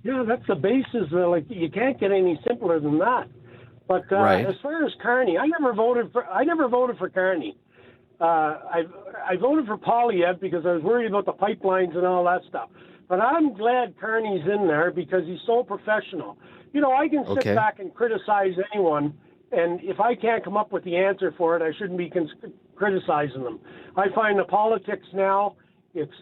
Yeah, that's the basis. Like, you can't get any simpler than that. But as far as Carney, I never voted for Carney. I voted for Poilievre because I was worried about the pipelines and all that stuff. But I'm glad Carney's in there because he's so professional. You know, I can sit back and criticize anyone, and if I can't come up with the answer for it, I shouldn't be criticizing them. I find the politics now, it's,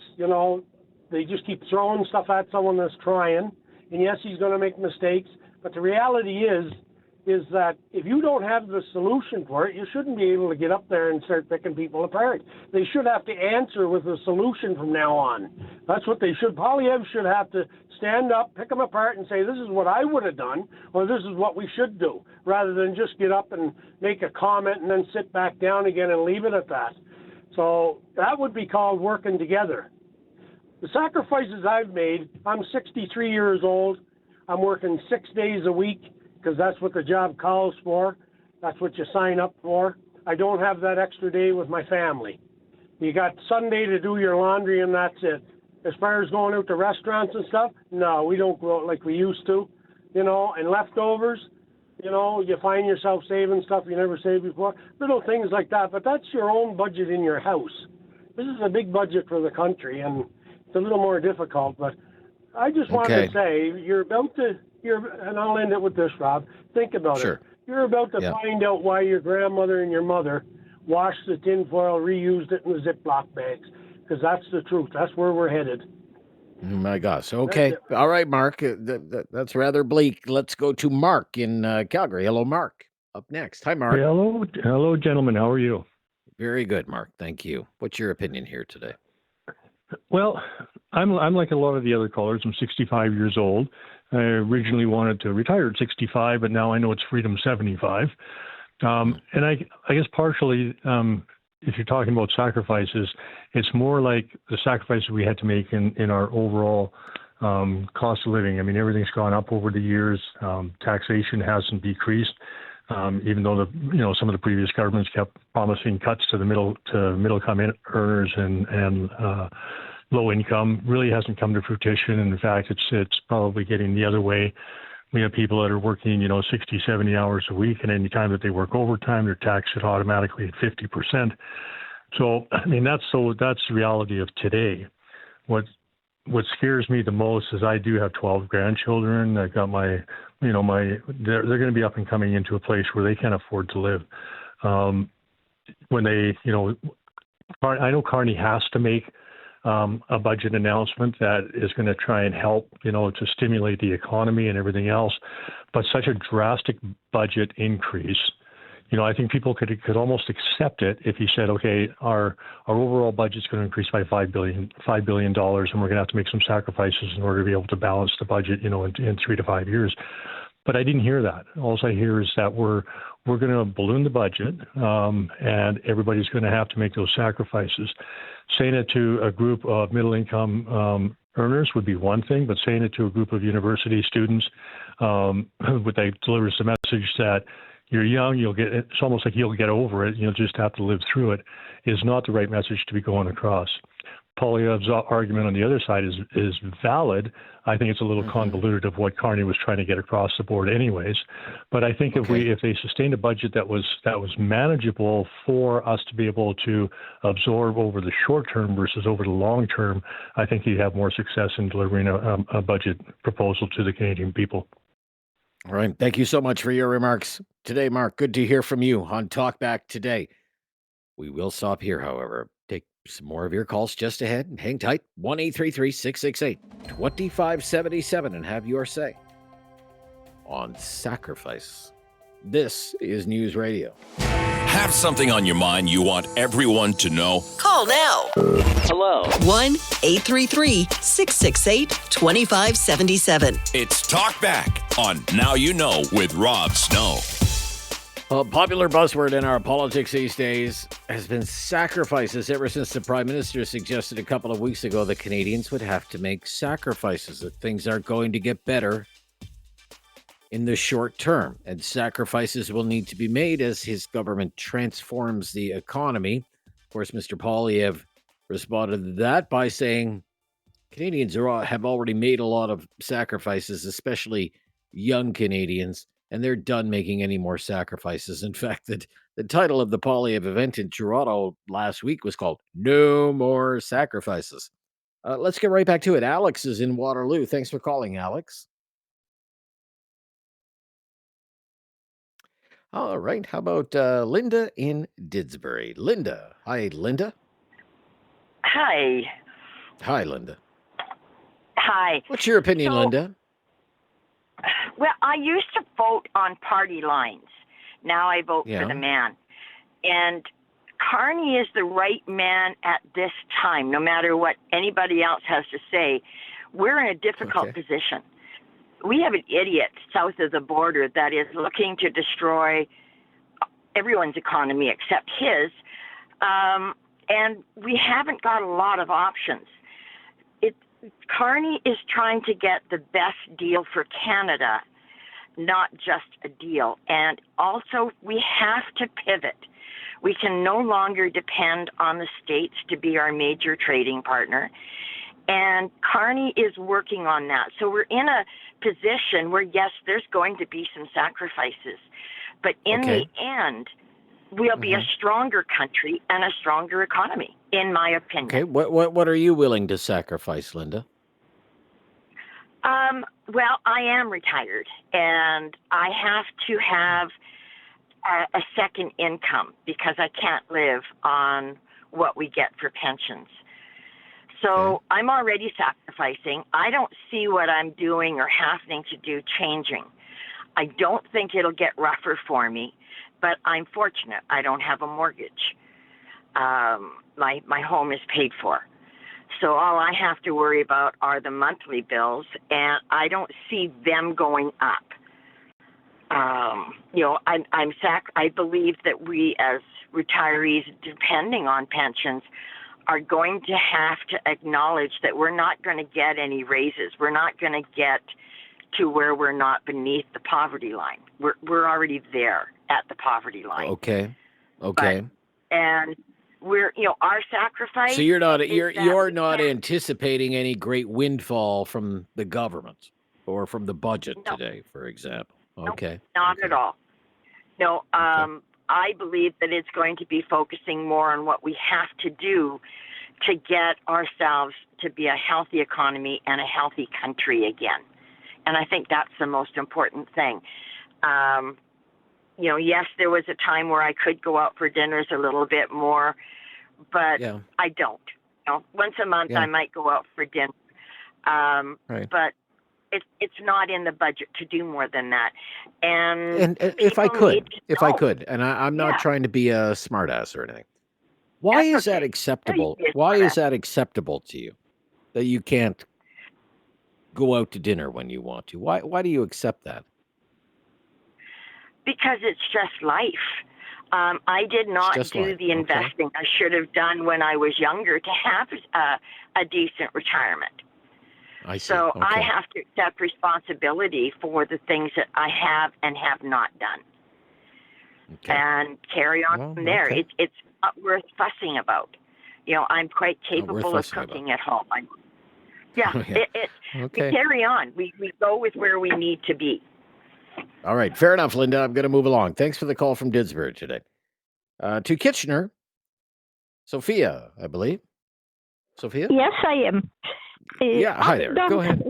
they just keep throwing stuff at someone that's trying. And yes, he's going to make mistakes, but the reality is that if you don't have the solution for it, you shouldn't be able to get up there and start picking people apart. They should have to answer with a solution from now on. That's what they should. Poilievre should have to stand up, pick them apart, and say, this is what I would have done, or this is what we should do, rather than just get up and make a comment and then sit back down again and leave it at that. So that would be called working together. The sacrifices I've made, I'm 63 years old. I'm working 6 days a week, because that's what the job calls for. That's what you sign up for. I don't have that extra day with my family. You got Sunday to do your laundry, and that's it. As far as going out to restaurants and stuff, no, we don't go out like we used to. And leftovers, you find yourself saving stuff you never saved before. Little things like that, but that's your own budget in your house. This is a big budget for the country, and it's a little more difficult, but I just wanted to say, and I'll end it with this, Rob. Think about it. You're about to find out why your grandmother and your mother washed the tinfoil, reused it in the Ziploc bags, because that's the truth. That's where we're headed. Oh my gosh. Okay. All right, Mark. That's rather bleak. Let's go to Mark in Calgary. Hello, Mark. Up next. Hi, Mark. Hey, hello, gentlemen. How are you? Very good, Mark. Thank you. What's your opinion here today? Well, I'm like a lot of the other callers. I'm 65 years old. I originally wanted to retire at 65, but now I know it's freedom 75. And I guess partially, if you're talking about sacrifices, it's more like the sacrifices we had to make in our overall cost of living. I mean, everything's gone up over the years. Taxation hasn't decreased, even though some of the previous governments kept promising cuts to the middle income earners and low income. Really hasn't come to fruition. In fact, it's probably getting the other way. We have people that are working, 60, 70 hours a week, and any time that they work overtime, they're taxed automatically at 50%. So, I mean, that's the reality of today. What scares me the most is I do have 12 grandchildren. I got they're going to be up and coming into a place where they can't afford to live. When they, I know Carney has to make a budget announcement that is going to try and help, to stimulate the economy and everything else. But such a drastic budget increase, I think people could almost accept it if he said, okay, our overall budget's going to increase by $5 billion, and we're going to have to make some sacrifices in order to be able to balance the budget, in 3 to 5 years. But I didn't hear that. All I hear is that we're going to balloon the budget, and everybody's going to have to make those sacrifices. Saying it to a group of middle-income earners would be one thing, but saying it to a group of university students, they delivers the message that you're young, it's almost like you'll get over it, you'll just have to live through it, is not the right message to be going across. Poilievre's argument on the other side is valid. I think it's a little convoluted of what Carney was trying to get across the board anyways. But I think if they sustained a budget that was manageable for us to be able to absorb over the short term versus over the long term, I think you'd have more success in delivering a budget proposal to the Canadian people. All right. Thank you so much for your remarks today, Mark. Good to hear from you on Talkback today. We will stop here, however. Take some more of your calls just ahead. Hang tight. 1-833-668-2577 and have your say on sacrifice. This is News Radio. Have something on your mind you want everyone to know? Call now. Hello. 1-833-668-2577. It's Talkback on Now You Know with Rob Snow. A popular buzzword in our politics these days has been sacrifices ever since the Prime Minister suggested a couple of weeks ago that Canadians would have to make sacrifices, that things aren't going to get better in the short term, and sacrifices will need to be made as his government transforms the economy. Of course, Mr. Poilievre responded to that by saying Canadians have already made a lot of sacrifices, especially young Canadians, and they're done making any more sacrifices. In fact, the title of the Poilievre event in Toronto last week was called No More Sacrifices. Let's get right back to it. Alex is in Waterloo. Thanks for calling, Alex. All right. How about Linda in Didsbury? Linda. Hi, Linda. Hi. Hi, Linda. Hi. What's your opinion, Linda? Well, I used to vote on party lines. Now I vote for the man. And Carney is the right man at this time, no matter what anybody else has to say. We're in a difficult position. We have an idiot south of the border that is looking to destroy everyone's economy except his. And we haven't got a lot of options. Carney is trying to get the best deal for Canada, not just a deal. And also, we have to pivot. We can no longer depend on the states to be our major trading partner. And Carney is working on that. So we're in a position where, yes, there's going to be some sacrifices. But in the end, we'll be a stronger country and a stronger economy, in my opinion. Okay, what are you willing to sacrifice, Linda? Well, I am retired, and I have to have a second income because I can't live on what we get for pensions. So I'm already sacrificing. I don't see what I'm doing or having to do changing. I don't think it'll get rougher for me, but I'm fortunate. I don't have a mortgage. My home is paid for. So all I have to worry about are the monthly bills, and I don't see them going up. I believe that we as retirees, depending on pensions, are going to have to acknowledge that we're not going to get any raises. We're not going to get to where we're not beneath the poverty line. We're already there at the poverty line. Okay. And we're, our sacrifice. So you're not anticipating any great windfall from the government or from the budget today, for example. Okay. Not at all. No, I believe that it's going to be focusing more on what we have to do to get ourselves to be a healthy economy and a healthy country again. And I think that's the most important thing. Yes, there was a time where I could go out for dinners a little bit more, but I don't. Once a month I might go out for dinner. But it's not in the budget to do more than that. And if I could, and I'm not trying to be a smartass or anything. Why is that acceptable? Why is that acceptable to you? That you can't go out to dinner when you want to? Why do you accept that? Because it's just life. I did not do the investing I should have done when I was younger to have a decent retirement. I see. So I have to accept responsibility for the things that I have and have not done. And carry on from there. It's not worth fussing about. I'm quite capable of cooking at home. Okay. Carry on. We go with where we need to be. All right. Fair enough, Linda. I'm going to move along. Thanks for the call from Didsbury today. To Kitchener, Sophia, I believe. Sophia? Yes, I am. Hi there. Go ahead.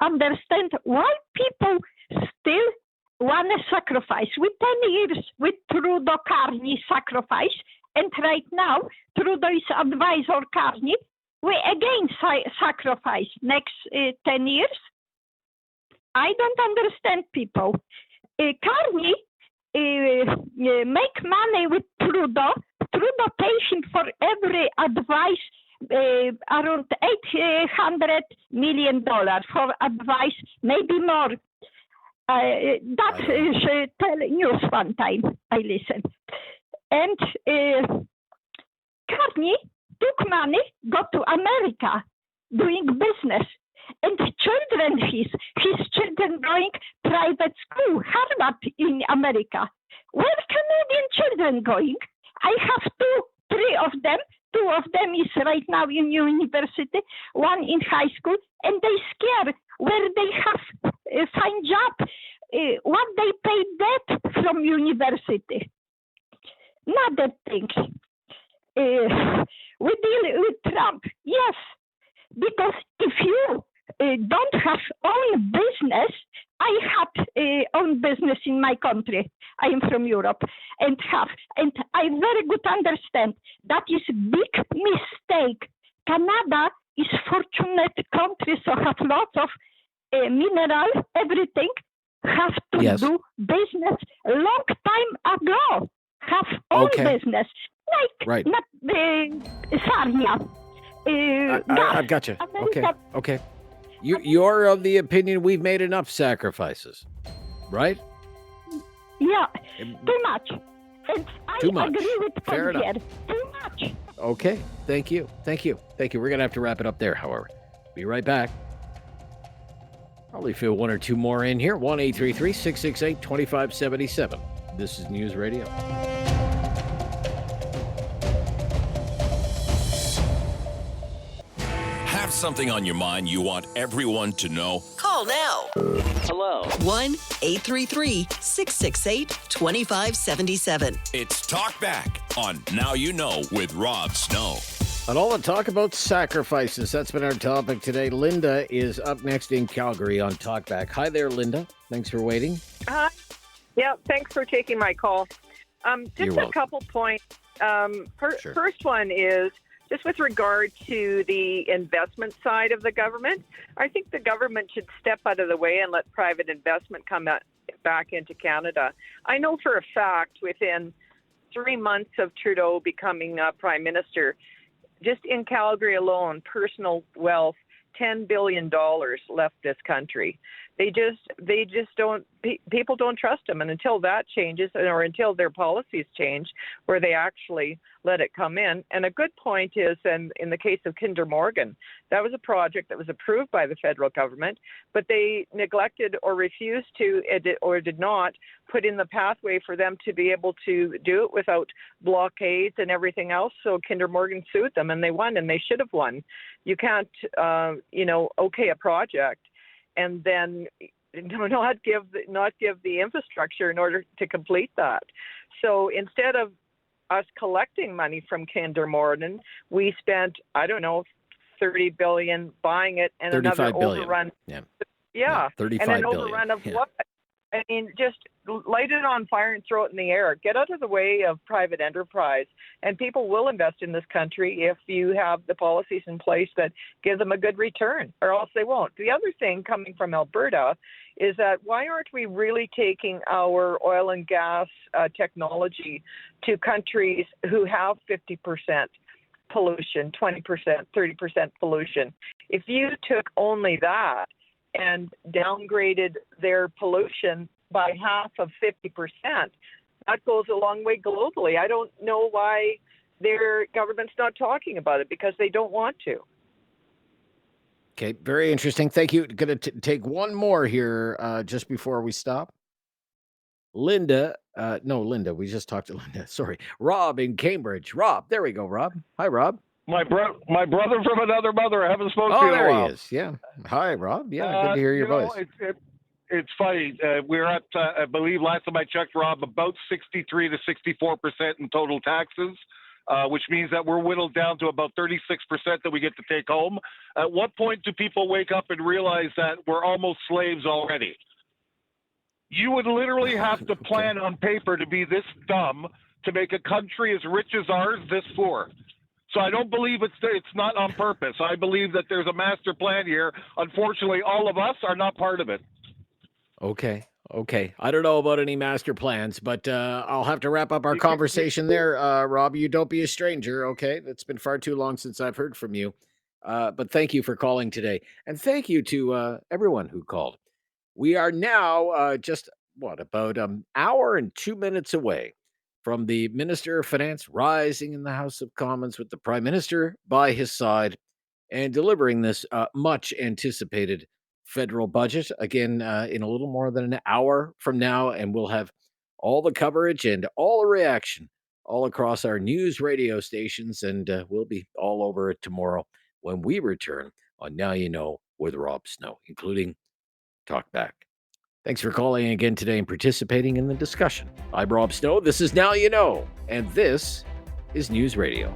Understand why people still want to sacrifice. With 10 years with Trudeau Carney sacrifice, and right now Trudeau's advisor Carney, we again sacrifice next 10 years. I don't understand people. Carney make money with Trudeau. Trudeau pays him for every advice around $800 million for advice, maybe more. That is news one time I listened. And Carney took money, go to America, doing business. And his children going private school, Harvard in America. Where Canadian children going? I have three of them. Two of them is right now in university, one in high school, and they scared where they have a fine job, what they pay debt from university. Another thing, we deal with Trump, yes, because if you don't have own business, I had own business in my country. I am from Europe and I very good understand that is big mistake. Canada is fortunate country, so have lots of mineral, everything. Have to do business long time ago. Have own business, like not Sarnia. I've got you. Okay. You're of the opinion we've made enough sacrifices, right? Yeah, too much. And I agree with Fair enough. Pierre. Too much. Okay, thank you. We're going to have to wrap it up there, however. Be right back. Probably fit one or two more in here. 1-833-668-2577. This is News Radio. Something on your mind you want everyone to know? Call now. Hello. 1-833-668-2577. It's Talkback on Now You Know with Rob Snow. And all the talk about sacrifices, that's been our topic today. Linda is up next in Calgary on Talkback. Hi there, Linda. Thanks for waiting. Hi. Yeah, thanks for taking my call. Just a couple points. Sure. First one is, just with regard to the investment side of the government, I think the government should step out of the way and let private investment come back into Canada. I know for a fact within 3 months of Trudeau becoming Prime Minister, just in Calgary alone, personal wealth, $10 billion left this country. They just don't, people don't trust them. And until that changes, or until their policies change, where they actually let it come in. And a good point is, and in the case of Kinder Morgan, that was a project that was approved by the federal government, but they neglected or refused to, or did not put in the pathway for them to be able to do it without blockades and everything else. So Kinder Morgan sued them, and they won, and they should have won. You can't, okay a project and then not give the infrastructure in order to complete that. So instead of us collecting money from Kinder Morgan, we spent, $30 billion buying it, and another overrun. Yeah, and an overrun of what? I mean, just light it on fire and throw it in the air. Get out of the way of private enterprise, and people will invest in this country if you have the policies in place that give them a good return, or else they won't. The other thing coming from Alberta is that why aren't we really taking our oil and gas technology to countries who have 50% pollution, 20%, 30% pollution? If you took only that and downgraded their pollution by half of 50%, that goes a long way globally. I don't know why their government's not talking about it, because they don't want to. Okay, very interesting. Thank you. Going to take one more here just before we stop. Linda, we just talked to Linda. Sorry. Rob in Cambridge. Rob, there we go, Rob. Hi, Rob. My brother from another mother. I haven't spoken to Oh, you in a there while. he is. Yeah. Hi, Rob. Yeah, good to hear your voice. It's funny. We're at, I believe, last time I checked, Rob, about 63 to 64% in total taxes, which means that we're whittled down to about 36% that we get to take home. At what point do people wake up and realize that we're almost slaves already? You would literally have to plan on paper to be this dumb to make a country as rich as ours this poor. So I don't believe it's not on purpose. I believe that there's a master plan here. Unfortunately, all of us are not part of it. Okay. I don't know about any master plans, but I'll have to wrap up our conversation there. Rob, you don't be a stranger, okay? It's been far too long since I've heard from you. But thank you for calling today. And thank you to everyone who called. We are now just, about an hour and 2 minutes away from the Minister of Finance rising in the House of Commons with the Prime Minister by his side and delivering this much anticipated federal budget again in a little more than an hour from now. And we'll have all the coverage and all the reaction all across our news radio stations. And we'll be all over it tomorrow when we return on Now You Know with Rob Snow, including Talkback. Thanks for calling again today and participating in the discussion. I'm Rob Snow. This is Now You Know, and this is News Radio.